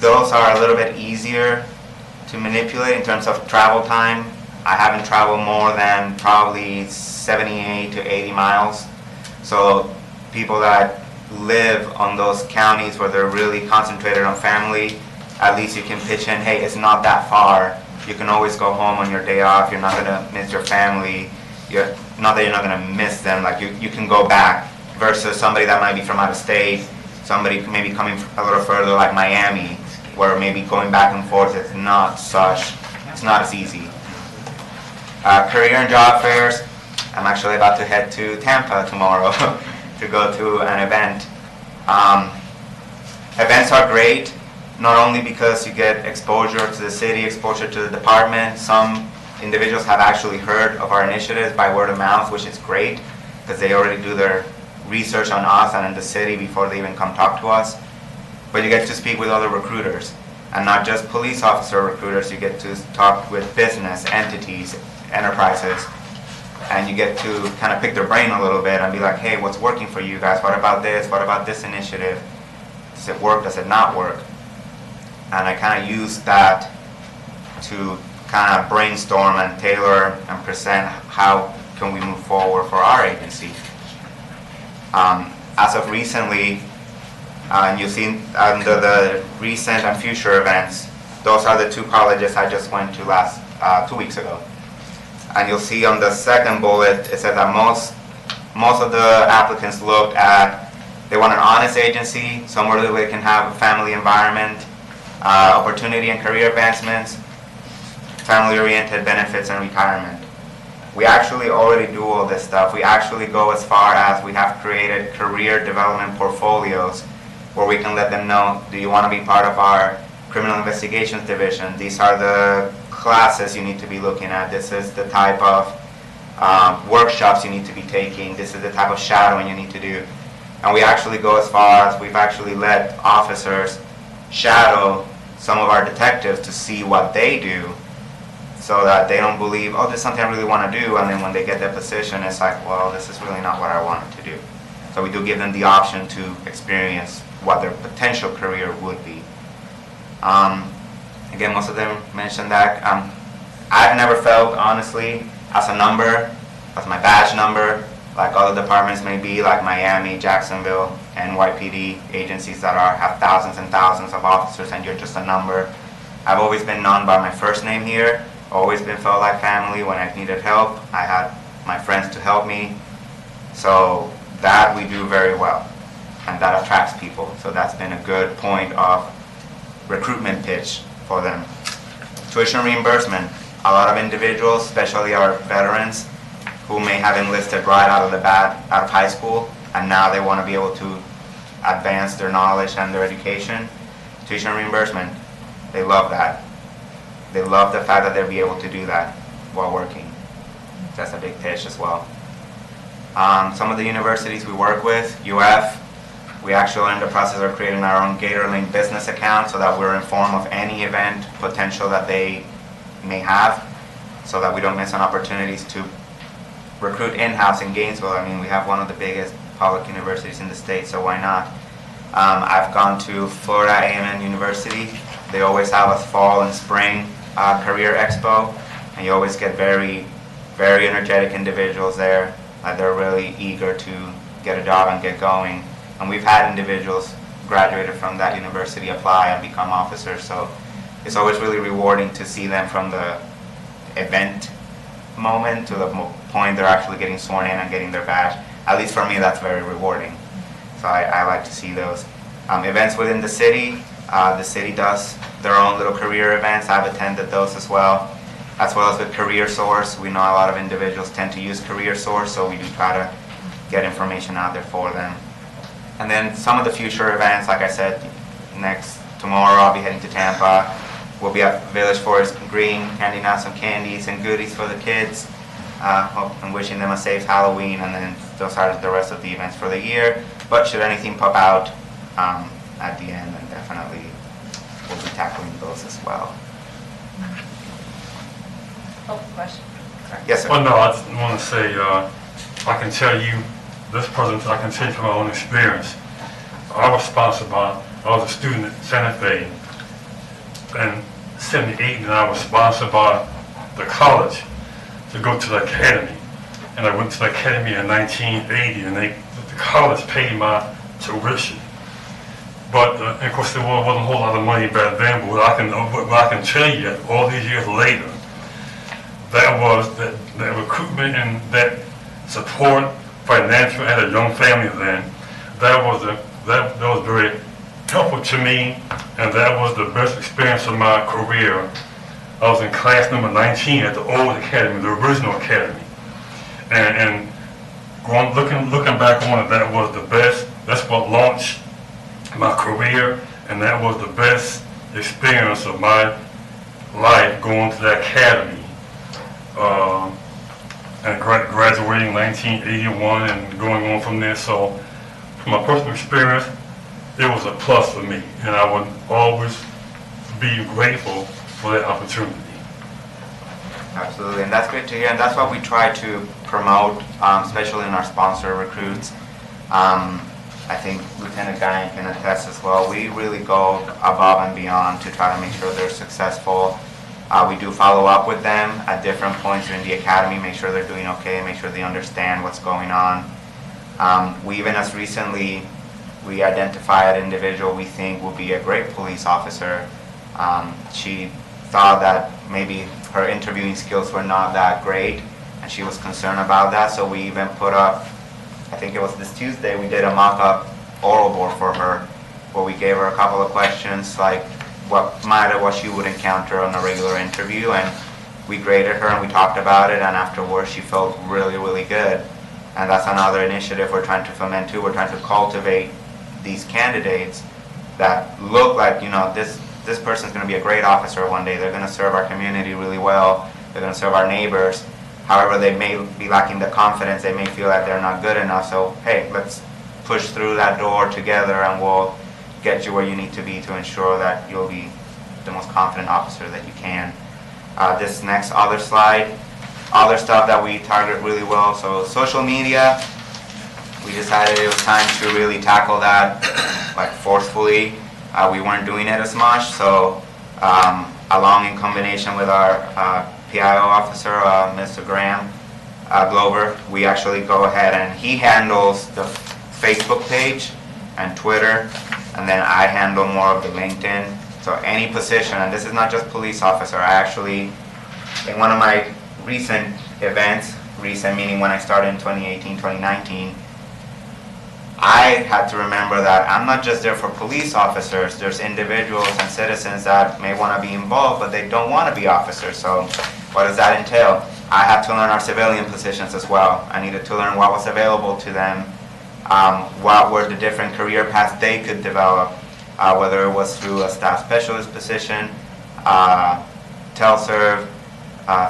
Those are a little bit easier to manipulate in terms of travel time. I haven't traveled more than probably 78 to 80 miles. So people that live on those counties where they're really concentrated on family, at least you can pitch in, hey, it's not that far. You can always go home on your day off. You're not going to miss your family. Not that you're not going to miss them, like you can go back, versus somebody that might be from out of state, somebody maybe coming a little further like Miami, where maybe going back and forth it's not as easy. Career and job fairs, I'm actually about to head to Tampa tomorrow to go to an event. Events are great, not only because you get exposure to the city, exposure to the department. Some individuals have actually heard of our initiatives by word of mouth, which is great because they already do their research on us and in the city before they even come talk to us. But you get to speak with other recruiters. And not just police officer recruiters, you get to talk with business entities, enterprises, and you get to kind of pick their brain a little bit and be like, hey, what's working for you guys? What about this? What about this initiative? Does it work? Does it not work? And I kind of use that to kind of brainstorm and tailor and present how can we move forward for our agency. As of recently, and you'll see under the recent and future events, those are the 2 colleges I just went to 2 weeks ago. And you'll see on the second bullet, it said that most of the applicants looked at, they want an honest agency, somewhere where they can have a family environment, opportunity and career advancements, family-oriented benefits, and retirement. We actually already do all this stuff. We actually go as far as we have created career development portfolios where we can let them know, do you want to be part of our criminal investigations division? These are the classes you need to be looking at. This is the type of workshops you need to be taking. This is the type of shadowing you need to do. And we actually go as far as we've actually let officers shadow some of our detectives to see what they do, so that they don't believe, oh, this is something I really want to do, and then when they get their position, it's like, well, this is really not what I wanted to do. So we do give them the option to experience what their potential career would be. Again, most of them mentioned that. I've never felt, honestly, as a number, as my badge number, like other departments may be, like Miami, Jacksonville, NYPD, agencies that have thousands and thousands of officers, and you're just a number. I've always been known by my first name here, always been felt like family. When I needed help, I had my friends to help me. So that we do very well, and that attracts people. So that's been a good point of recruitment pitch for them. Tuition reimbursement. A lot of individuals, especially our veterans, who may have enlisted right out of high school, and now they want to be able to advance their knowledge and their education. Tuition reimbursement, they love that. They love the fact that they'll be able to do that while working. That's a big pitch as well. Some of the universities we work with, UF, we actually are in the process of creating our own Gator Link business account so that we're informed of any event potential that they may have, so that we don't miss on opportunities to recruit in-house in Gainesville. I mean, we have one of the biggest public universities in the state, so why not? I've gone to Florida A&M University. They always have a fall and spring career expo, and you always get very, very energetic individuals there. They're really eager to get a job and get going. And we've had individuals graduated from that university apply and become officers, so it's always really rewarding to see them from the event moment to the point they're actually getting sworn in and getting their badge. At least for me, that's very rewarding. So I like to see those. Events within the city does their own little career events. I've attended those as well as with Career Source. We know a lot of individuals tend to use Career Source, so we do try to get information out there for them. And then some of the future events, like I said, tomorrow I'll be heading to Tampa. We'll be at Village Forest Green, handing out some candies and goodies for the kids. And wishing them a safe Halloween, and then those are the rest of the events for the year. But should anything pop out at the end, then definitely we'll be tackling those as well. Oh, question. Yes, sir. Well, no, I just want to say, I can tell you, this present, I can tell you from my own experience. I was sponsored by, I was a student at Santa Fe in '78, and I was sponsored by the college to go to the academy. And I went to the academy in 1980, and the college paid my tuition. But, of course, there wasn't a whole lot of money back then, but what I can tell you, all these years later, that recruitment and that support, financial, I had a young family then, that was very helpful to me, and that was the best experience of my career. I was in class number 19 at the old academy, the original academy. And looking back on it, that was the best. That's what launched my career, and that was the best experience of my life, going to that academy. And graduating in 1981 and going on from there. So from my personal experience, it was a plus for me. And I would always be grateful for that opportunity. Absolutely, and that's great to hear, and that's what we try to promote, especially in our sponsor recruits. I think Lieutenant Guy can attest as well. We really go above and beyond to try to make sure they're successful. We do follow up with them at different points in the academy, make sure they're doing okay, make sure they understand what's going on. We even as recently, we identified an individual we think will be a great police officer. She thought that maybe her interviewing skills were not that great, and she was concerned about that, so we even put up, I think it was this Tuesday, we did a mock-up oral board for her, where we gave her a couple of questions, like what she would encounter on a regular interview, and we graded her and we talked about it, and afterwards she felt really, really good. And that's another initiative we're trying to foment too. We're trying to cultivate these candidates that look like, this person's going to be a great officer one day. They're going to serve our community really well. They're going to serve our neighbors. However, they may be lacking the confidence. They may feel that they're not good enough. So, hey, let's push through that door together and we'll get you where you need to be to ensure that you'll be the most confident officer that you can. This next other slide, other stuff that we target really well. So social media, we decided it was time to really tackle that like forcefully. We weren't doing it as much, so along in combination with our PIO officer, Mr. Graham Glover, we actually go ahead and he handles the Facebook page and Twitter, and then I handle more of the LinkedIn. So any position, and this is not just police officer, I actually, in one of my recent events, recent meaning when I started in 2018, 2019, I had to remember that I'm not just there for police officers. There's individuals and citizens that may want to be involved, but they don't want to be officers. So what does that entail? I had to learn our civilian positions as well. I needed to learn what was available to them, what were the different career paths they could develop, whether it was through a staff specialist position, teleserve,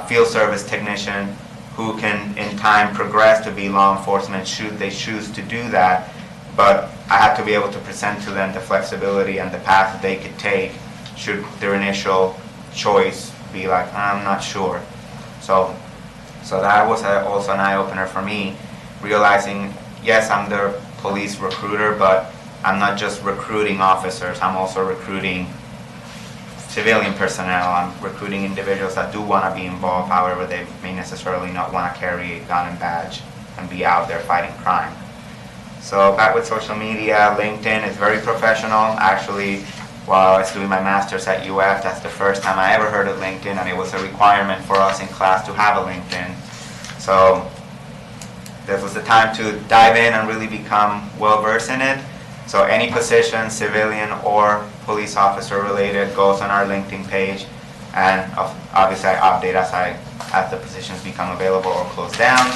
field service technician, who can in time progress to be law enforcement should they choose to do that. But I had to be able to present to them the flexibility and the path that they could take should their initial choice be like, I'm not sure. So that was also an eye-opener for me, realizing, yes, I'm the police recruiter, but I'm not just recruiting officers, I'm also recruiting civilian personnel. I'm recruiting individuals that do want to be involved, however they may necessarily not want to carry a gun and badge and be out there fighting crime. So back with social media, LinkedIn is very professional. Actually, while I was doing my master's at UF, that's the first time I ever heard of LinkedIn, and it was a requirement for us in class to have a LinkedIn. So this was the time to dive in and really become well-versed in it. So any position, civilian or police officer related, goes on our LinkedIn page, and obviously I update as the positions become available or close down,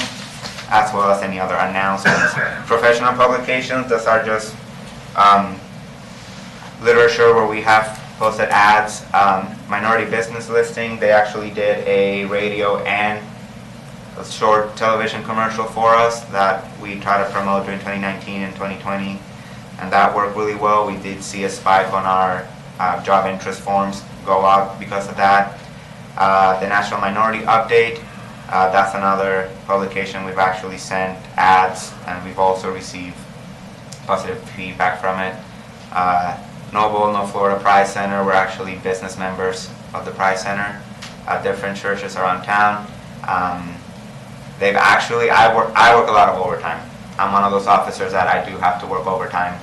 as well as any other announcements. Professional publications, those are just literature where we have posted ads. Minority Business Listing, they actually did a radio and a short television commercial for us that we try to promote during 2019 and 2020. And that worked really well. We did see a spike on our job interest forms go up because of that. The National Minority Update, that's another publication we've actually sent ads, and we've also received positive feedback from it. No Florida Pride Center, we're actually business members of the Pride Center at different churches around town. I work a lot of overtime. I'm one of those officers that I do have to work overtime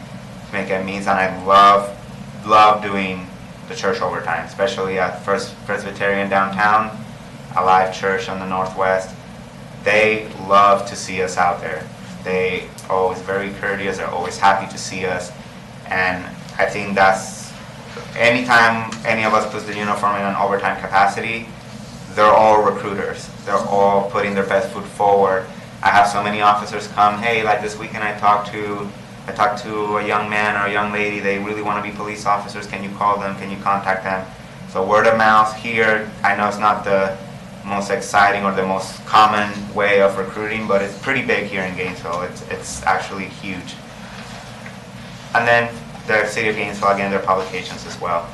to make ends meet, and I love doing the church overtime, especially at First Presbyterian downtown, a live church on the Northwest. They love to see us out there. They are always very courteous, they're always happy to see us, and I think that's, anytime any of us puts the uniform in an overtime capacity, they're all recruiters. They're all putting their best foot forward. I have so many officers come, hey, like this weekend I talked to a young man or a young lady, they really want to be police officers, can you call them, can you contact them? So word of mouth here, I know it's not the most exciting or the most common way of recruiting, but it's pretty big here in Gainesville. It's actually huge. And then the City of Gainesville, again, their publications as well.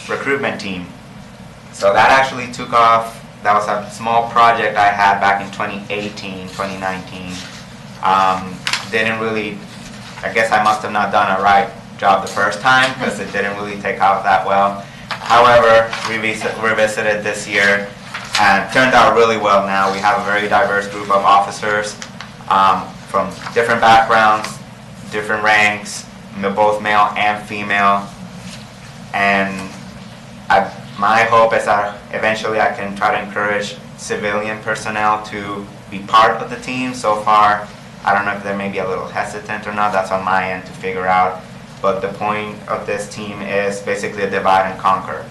recruitment team. So that actually took off. That was a small project I had back in 2018, 2019. Didn't really, I guess I must have not done a right job the first time because it didn't really take off that well. However, revisited this year and turned out really well now. We have a very diverse group of officers from different backgrounds, different ranks, both male and female. And my hope is that eventually I can try to encourage civilian personnel to be part of the team. So far, I don't know if they may be a little hesitant or not. That's on my end to figure out. But the point of this team is basically a divide and conquer.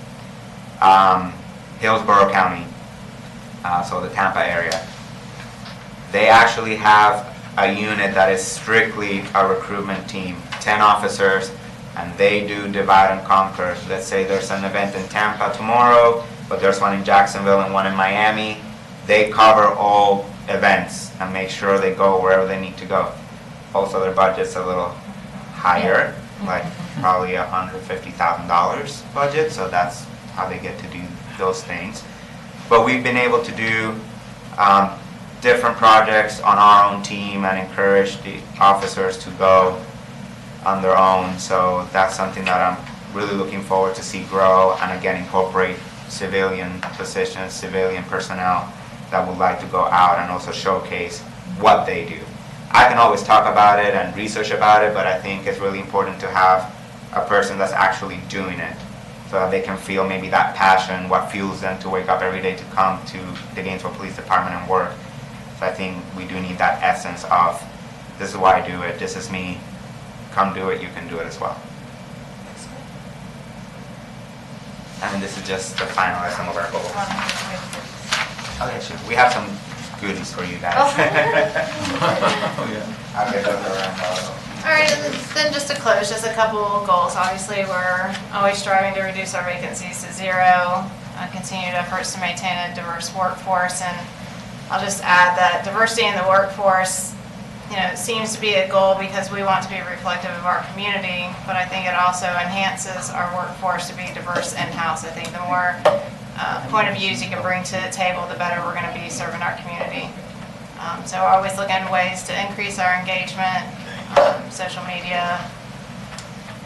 Hillsborough County, so the Tampa area, they actually have a unit that is strictly a recruitment team, 10 officers, and they do divide and conquer. Let's say there's an event in Tampa tomorrow, but there's one in Jacksonville and one in Miami. They cover all events and make sure they go wherever they need to go. Also, their budget's a little higher, like probably $150,000 budget, so that's how they get to do those things. But we've been able to do different projects on our own team and encourage the officers to go on their own. So that's something that I'm really looking forward to see grow, and again incorporate civilian positions, civilian personnel that would like to go out and also showcase what they do. I can always talk about it and research about it, but I think it's really important to have a person that's actually doing it so that they can feel maybe that passion, what fuels them to wake up every day to come to the Gainesville Police Department and work. So I think we do need that essence of, this is why I do it, this is me, come do it, you can do it as well. And this is just to finalize some of our goals. Okay, sure. We have some goodies for you guys. Oh. I'll get those around. All right, and then just to close, just a couple goals. Obviously, we're always striving to reduce our vacancies to zero, continued efforts to maintain a diverse workforce, and I'll just add that diversity in the workforce, seems to be a goal because we want to be reflective of our community, but I think it also enhances our workforce to be diverse in-house. I think the more point of views you can bring to the table, the better we're going to be serving our community. So we're always looking at ways to increase our engagement, social media,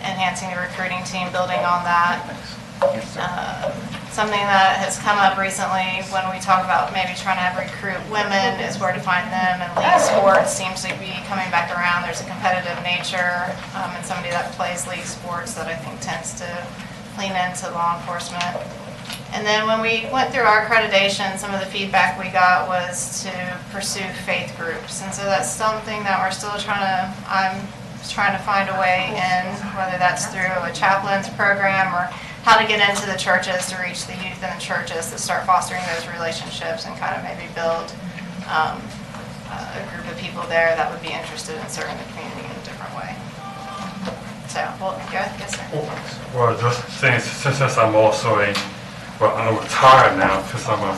enhancing the recruiting team, building on that. Something that has come up recently when we talk about maybe trying to recruit women is where to find them, and league sports seems to be coming back around. There's a competitive nature, and somebody that plays league sports that I think tends to lean into law enforcement. And then when we went through our accreditation, some of the feedback we got was to pursue faith groups. And so that's something that I'm trying to find a way in, whether that's through a chaplain's program or how to get into the churches to reach the youth in the churches to start fostering those relationships and kind of maybe build a group of people there that would be interested in serving the community in a different way. So, well, go ahead. Yes, sir. Well, just saying, since I'm also I'm retired now, since I'm a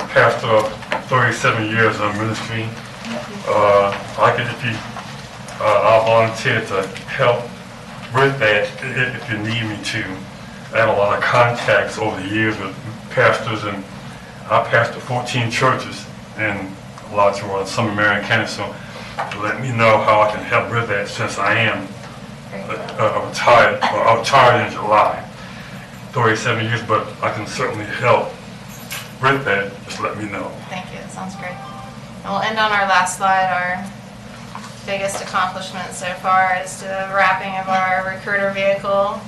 pastor of 37 years of ministry. I'll volunteer to help with that if you need me to. I have a lot of contacts over the years with pastors, and I pastor 14 churches in a lot of some Marion County, so let me know how I can help with that, since I am retired. Well, I'm retired in July. 37 years, but I can certainly help with that. Just let me know. Thank you. That sounds great. And we'll end on our last slide. Our biggest accomplishment so far is the wrapping of our recruiter vehicle.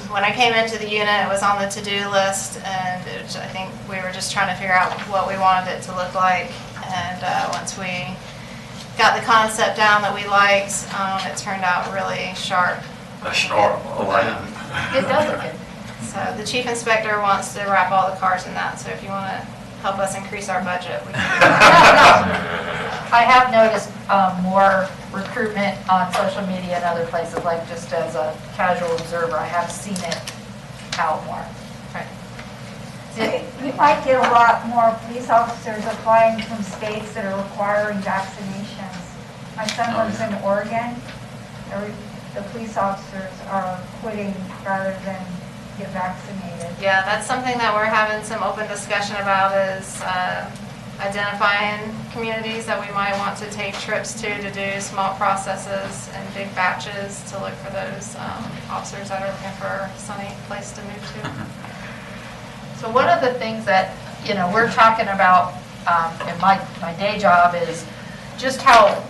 When I came into the unit, it was on the to-do list, and I think we were just trying to figure out what we wanted it to look like. And once we got the concept down that we liked, it turned out really sharp. Sharp. I like it. It does look good. So the chief inspector wants to wrap all the cars in that, so if you want to help us increase our budget, we can do that. I have noticed more recruitment on social media and other places, like just as a casual observer, I have seen it out more. We might get a lot more police officers applying from states that are requiring vaccinations. My son lives in Oregon. The police officers are quitting rather than get vaccinated. Yeah, that's something that we're having some open discussion about is identifying communities that we might want to take trips to do small processes and big batches to look for those officers that are looking for a sunny place to move to. So one of the things that, you know, we're talking about in my day job is just how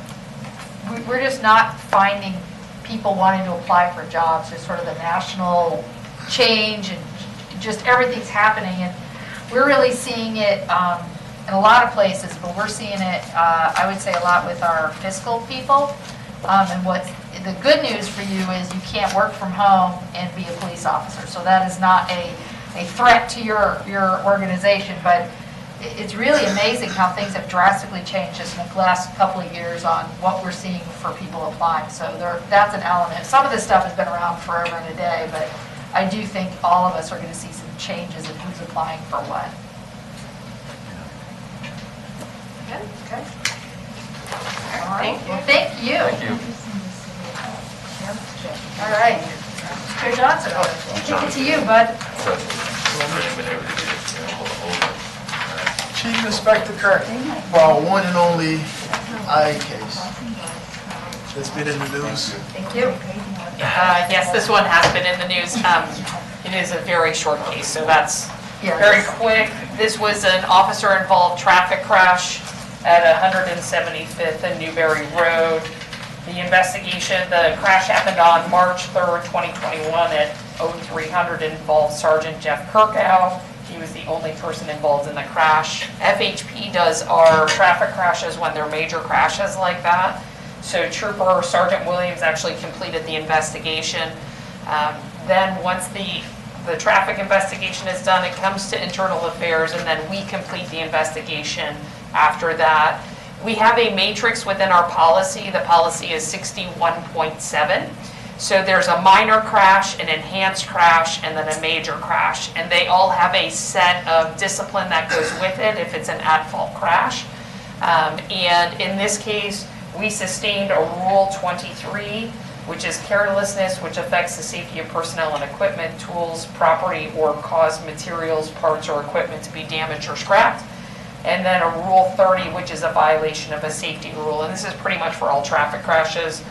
we're just not finding people wanting to apply for jobs, just sort of the national change and just everything's happening. And we're really seeing it in a lot of places, but we're seeing it, I would say, a lot with our fiscal people. And what the good news for you is you can't work from home and be a police officer. So that is not a threat to your organization, but it's really amazing how things have drastically changed just in the last couple of years on what we're seeing for people applying. So that's an element. Some of this stuff has been around forever and a day, but I do think all of us are going to see some changes in who's applying for what. Good, okay. All right. Well, thank you. Thank you. All right. Mr. Johnson, kick it to you, bud. Chief Inspector Kirk, for our one and only IA case that's been in the news. Thank you. Yes, this one has been in the news. It is a very short case, so that's Yeah. very quick. This was an officer-involved traffic crash at 175th and Newberry Road. The investigation, the crash happened on March 3rd, 2021 at 0300, involved Sergeant Jeff Kirkow. He was the only person involved in the crash. FHP does our traffic crashes when they're major crashes like that. So Trooper Sergeant Williams actually completed the investigation. Then once the traffic investigation is done, it comes to internal affairs, and then we complete the investigation after that. We have a matrix within our policy. The policy is 61.7. So there's a minor crash, an enhanced crash, and then a major crash. And they all have a set of discipline that goes with it if it's an at-fault crash. And in this case, we sustained a Rule 23, which is carelessness, which affects the safety of personnel and equipment, tools, property, or cause materials, parts, or equipment to be damaged or scrapped. And then a Rule 30, which is a violation of a safety rule. And this is pretty much for all traffic crashes.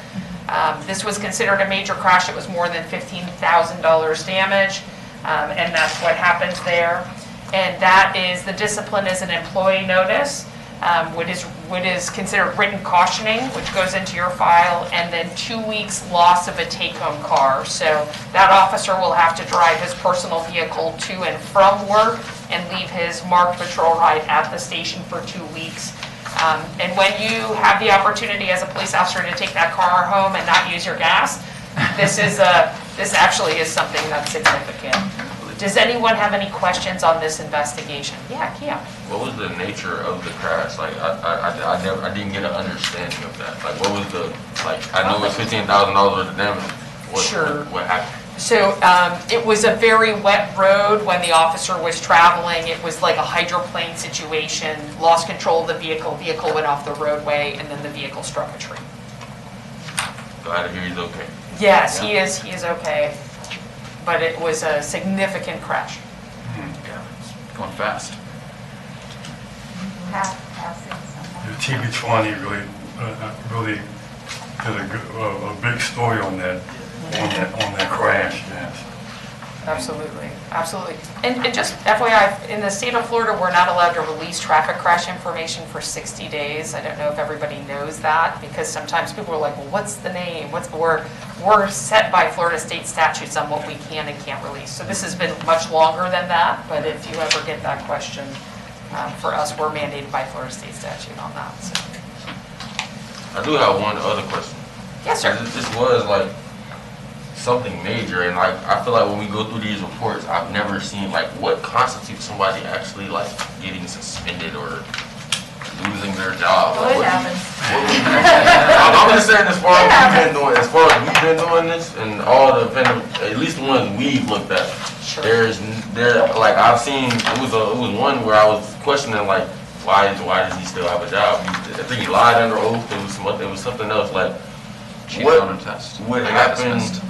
This was considered a major crash. It was more than $15,000 damage, and that's what happens there. And that is, the discipline is an employee notice, what is considered written cautioning, which goes into your file, and then 2 weeks loss of a take-home car. So that officer will have to drive his personal vehicle to and from work and leave his marked patrol ride at the station for 2 weeks. And when you have the opportunity as a police officer to take that car home and not use your gas, this actually is something that's significant. Does anyone have any questions on this investigation? Yeah, Kia. What was the nature of the crash? Like, I didn't get an understanding of that. Like, what was the, like, I know it's $15,000 worth of damage. Sure. What happened? So it was a very wet road when the officer was traveling. It was like a hydroplane situation, lost control of the vehicle went off the roadway, and then the vehicle struck a tree. Glad to hear he's okay. Yes, he is okay, but it was a significant crash. Yeah, it's going fast. The TV20 really did a big story on that crash, yes. Absolutely, absolutely. And just FYI, in the state of Florida, we're not allowed to release traffic crash information for 60 days. I don't know if everybody knows that, because sometimes people are like, well, what's the name? We're set by Florida state statutes on what we can and can't release. So this has been much longer than that, but if you ever get that question, for us, we're mandated by Florida state statute on that. So. I do have one other question. Yes, sir. This was like something major, and like I feel like when we go through these reports, I've never seen like what constitutes somebody actually like getting suspended or losing their job. Well, it happens. I'm just saying, as far as we've been doing this, and all the at least the ones we've looked at, Sure. like I've seen it was one where I was questioning like why does he still have a job? I think he lied under oath. It was something else like. Cheated on a test. What happened?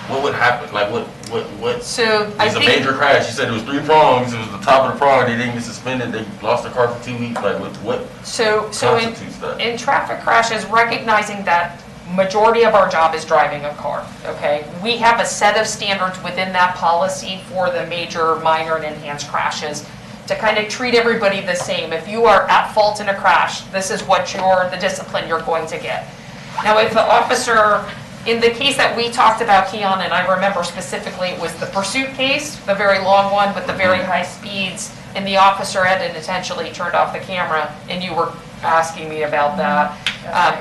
what would happen? Like, what? So I It's a think, major crash. You said it was 3 prongs. It was the top of the prong. They didn't get suspended. They lost their car for 2 weeks. Like, what so constitutes that? in traffic crashes, recognizing that majority of our job is driving a car, okay? We have a set of standards within that policy for the major, minor, and enhanced crashes to kind of treat everybody the same. If you are at fault in a crash, this is what the discipline you're going to get. Now, if the officer, in the case that we talked about, Keon, and I remember specifically, it was the pursuit case, the very long one with the very high speeds, and the officer had intentionally turned off the camera, and you were asking me about that.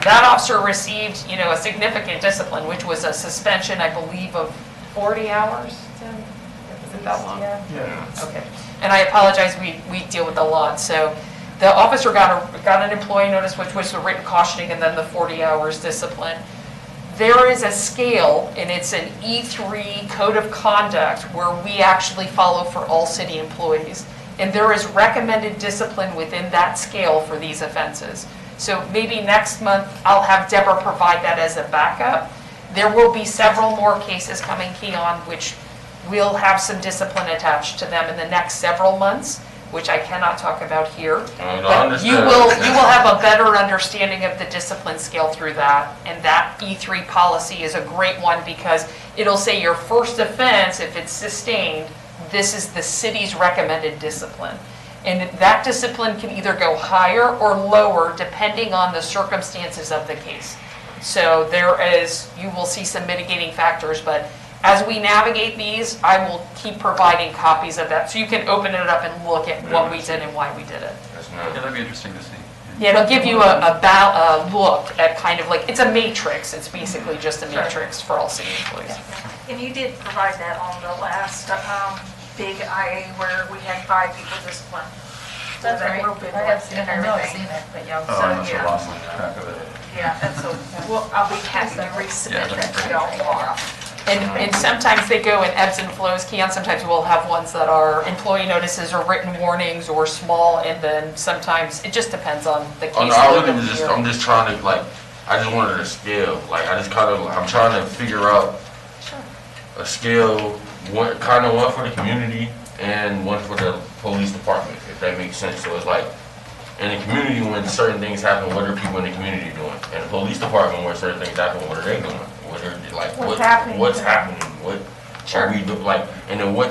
That officer received, a significant discipline, which was a suspension, I believe, of 40 hours, Tim? Is it that long? Yeah. Okay. And I apologize, we deal with a lot. So the officer got an employee notice, which was a written cautioning, and then the 40 hours discipline. There is a scale, and it's an E3 code of conduct where we actually follow for all city employees. And there is recommended discipline within that scale for these offenses. So maybe next month, I'll have Deborah provide that as a backup. There will be several more cases coming, Keon, which will have some discipline attached to them in the next several months, which I cannot talk about here. But you will have a better understanding of the discipline scale through that. And that E3 policy is a great one because it'll say your first offense, if it's sustained, this is the city's recommended discipline. And that discipline can either go higher or lower depending on the circumstances of the case. So you will see some mitigating factors, but as we navigate these, I will keep providing copies of that, so you can open it up and look at what we did and why we did it. Yeah, that'd be interesting to see. Yeah, it'll give you a look at kind of like, it's a matrix, it's basically just a matrix for all city employees. And you did provide that on the last big IA where we had 5 people disciplined. That's right. I have seen it, I know I've seen it, but yeah. Oh, I must have lost track of it. Yeah, and so I'll be happy to resubmit that to y'all tomorrow. And sometimes they go in ebbs and flows, Keon. Sometimes we'll have ones that are employee notices or written warnings or small, and then sometimes, it just depends on the case. I'm just trying to, I just wanted a scale. I'm trying to figure out a scale, one for the community and one for the police department, if that makes sense. So it's like, in the community, when certain things happen, what are people in the community doing? In the police department, when certain things happen, what are they doing? What's happening? What are we doing? And then why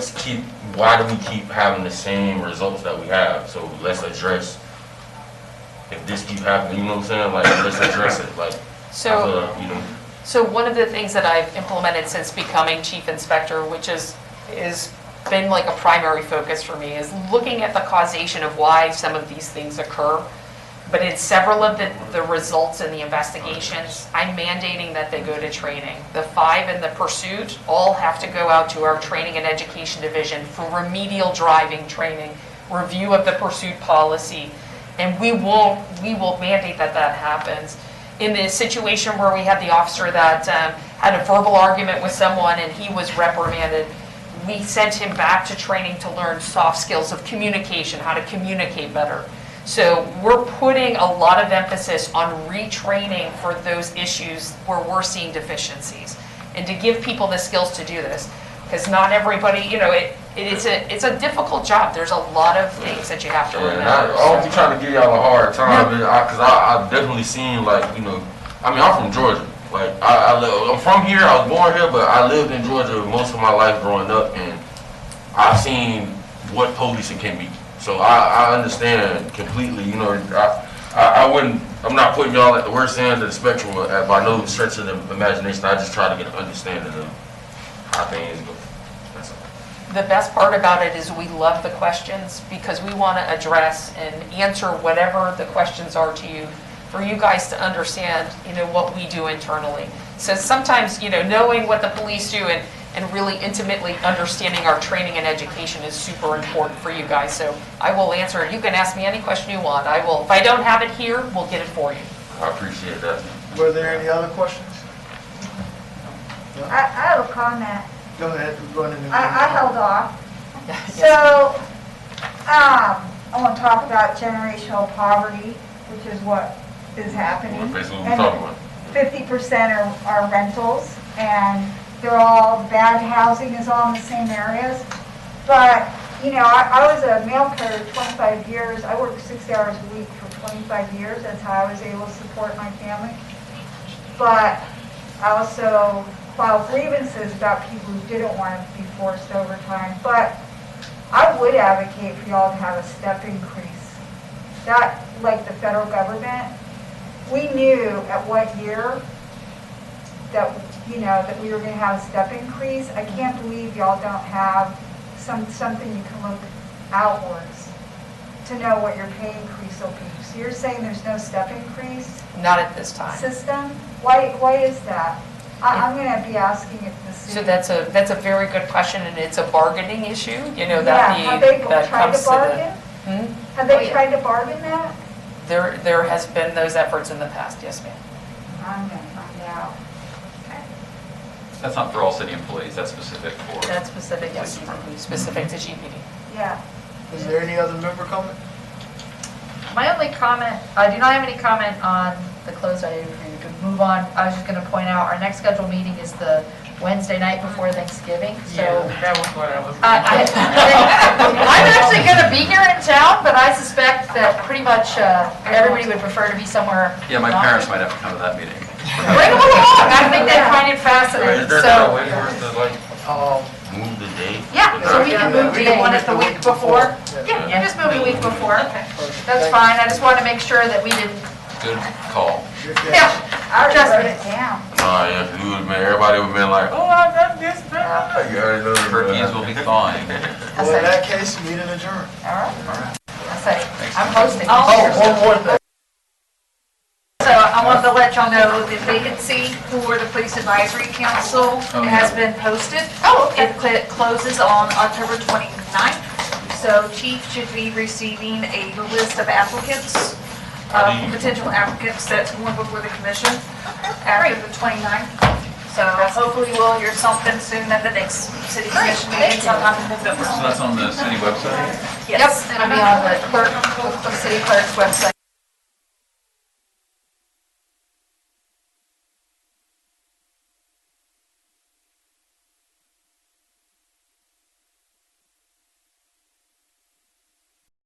do we keep having the same results that we have? So let's address, if this keep happening, you know what I'm saying? Let's address it. So one of the things that I've implemented since becoming chief inspector, which is been like a primary focus for me, is looking at the causation of why some of these things occur. But in several of the results in the investigations, I'm mandating that they go to training. The 5 in the pursuit all have to go out to our training and education division for remedial driving training, review of the pursuit policy, and we will mandate that happens. In the situation where we had the officer that had a verbal argument with someone and he was reprimanded, we sent him back to training to learn soft skills of communication, how to communicate better. So we're putting a lot of emphasis on retraining for those issues where we're seeing deficiencies, and to give people the skills to do this, because not everybody, it's a difficult job. There's a lot of things that you have to remember. I don't be trying to give y'all a hard time, because I've definitely seen I'm from Georgia. I'm from here. I was born here, but I lived in Georgia most of my life growing up, and I've seen what policing can be. So I understand completely, I'm not putting y'all at the worst end of the spectrum by no stretch of the imagination. I just try to get an understanding of how things go. That's all. The best part about it is we love the questions because we want to address and answer whatever the questions are to you, for you guys to understand, what we do internally. So sometimes, knowing what the police do and really intimately understanding our training and education is super important for you guys. So I will answer. You can ask me any question you want. I will. If I don't have it here, we'll get it for you. I appreciate that. Were there any other questions? I have a comment. Go ahead. I held off. So, I want to talk about generational poverty, which is what is happening. Basically what we're talking about. 50% are rentals, and they're all, bad housing is all in the same areas. But, you know, I was a mail carrier 25 years. I worked 60 hours a week for 25 years. That's how I was able to support my family. But I also filed grievances about people who didn't want to be forced overtime. But I would advocate for y'all to have a step increase. That, like the federal government, we knew at what year that, you know, that we were going to have a step increase. I can't believe y'all don't have something you can look outwards to know what your pay increase will be. So you're saying there's no step increase Not at this time. system? Why is that? I'm going to be asking it to see. So that's a very good question, and it's a bargaining issue, you know, Yeah, have they that tried comes to to bargain? the. Have Oh, they yeah. tried to bargain that? There has been those efforts in the past, yes, ma'am. I'm going to find out. That's not for all city employees, that's specific for. That's specific, yes, Police department. specific to GPD. Yeah. Is there any other member comment? My only comment, I do not have any comment on the closed item for you to move on. I was just going to point out, our next scheduled meeting is the Wednesday night before Thanksgiving, so. That was what I was. I'm actually going to be here in town, but I suspect that pretty much everybody would prefer to be somewhere. Yeah, my parents might have to come to that meeting. Bring them along, I think they'd find it fascinating, Is there not a so. way for us to like Um, move the date? Yeah, so we can move we the can one move at the it week before. Yeah, you just move the week before. That's fine, I just wanted to make sure that we didn't, Good call. yeah, I already Trust wrote me. it down. Oh, yeah, 'cause we would've been, everybody would've been like, oh, I got this, blah. You already know. Turkeys will be fine. well, in that case, meeting adjourned. all right. I say, I'm hosting. Oh, one more thing. So I wanted to let y'all know the vacancy for the Police Advisory Council Oh, has yeah. been posted. Oh, okay. It closes on October 29th. So Chief should be receiving a list of applicants, potential applicants that's going before the commission after the 29th. So hopefully we'll hear something soon at the next city commission meeting sometime in November. So that's on the city website? Yep, it'll be on the clerk, the city clerk's website.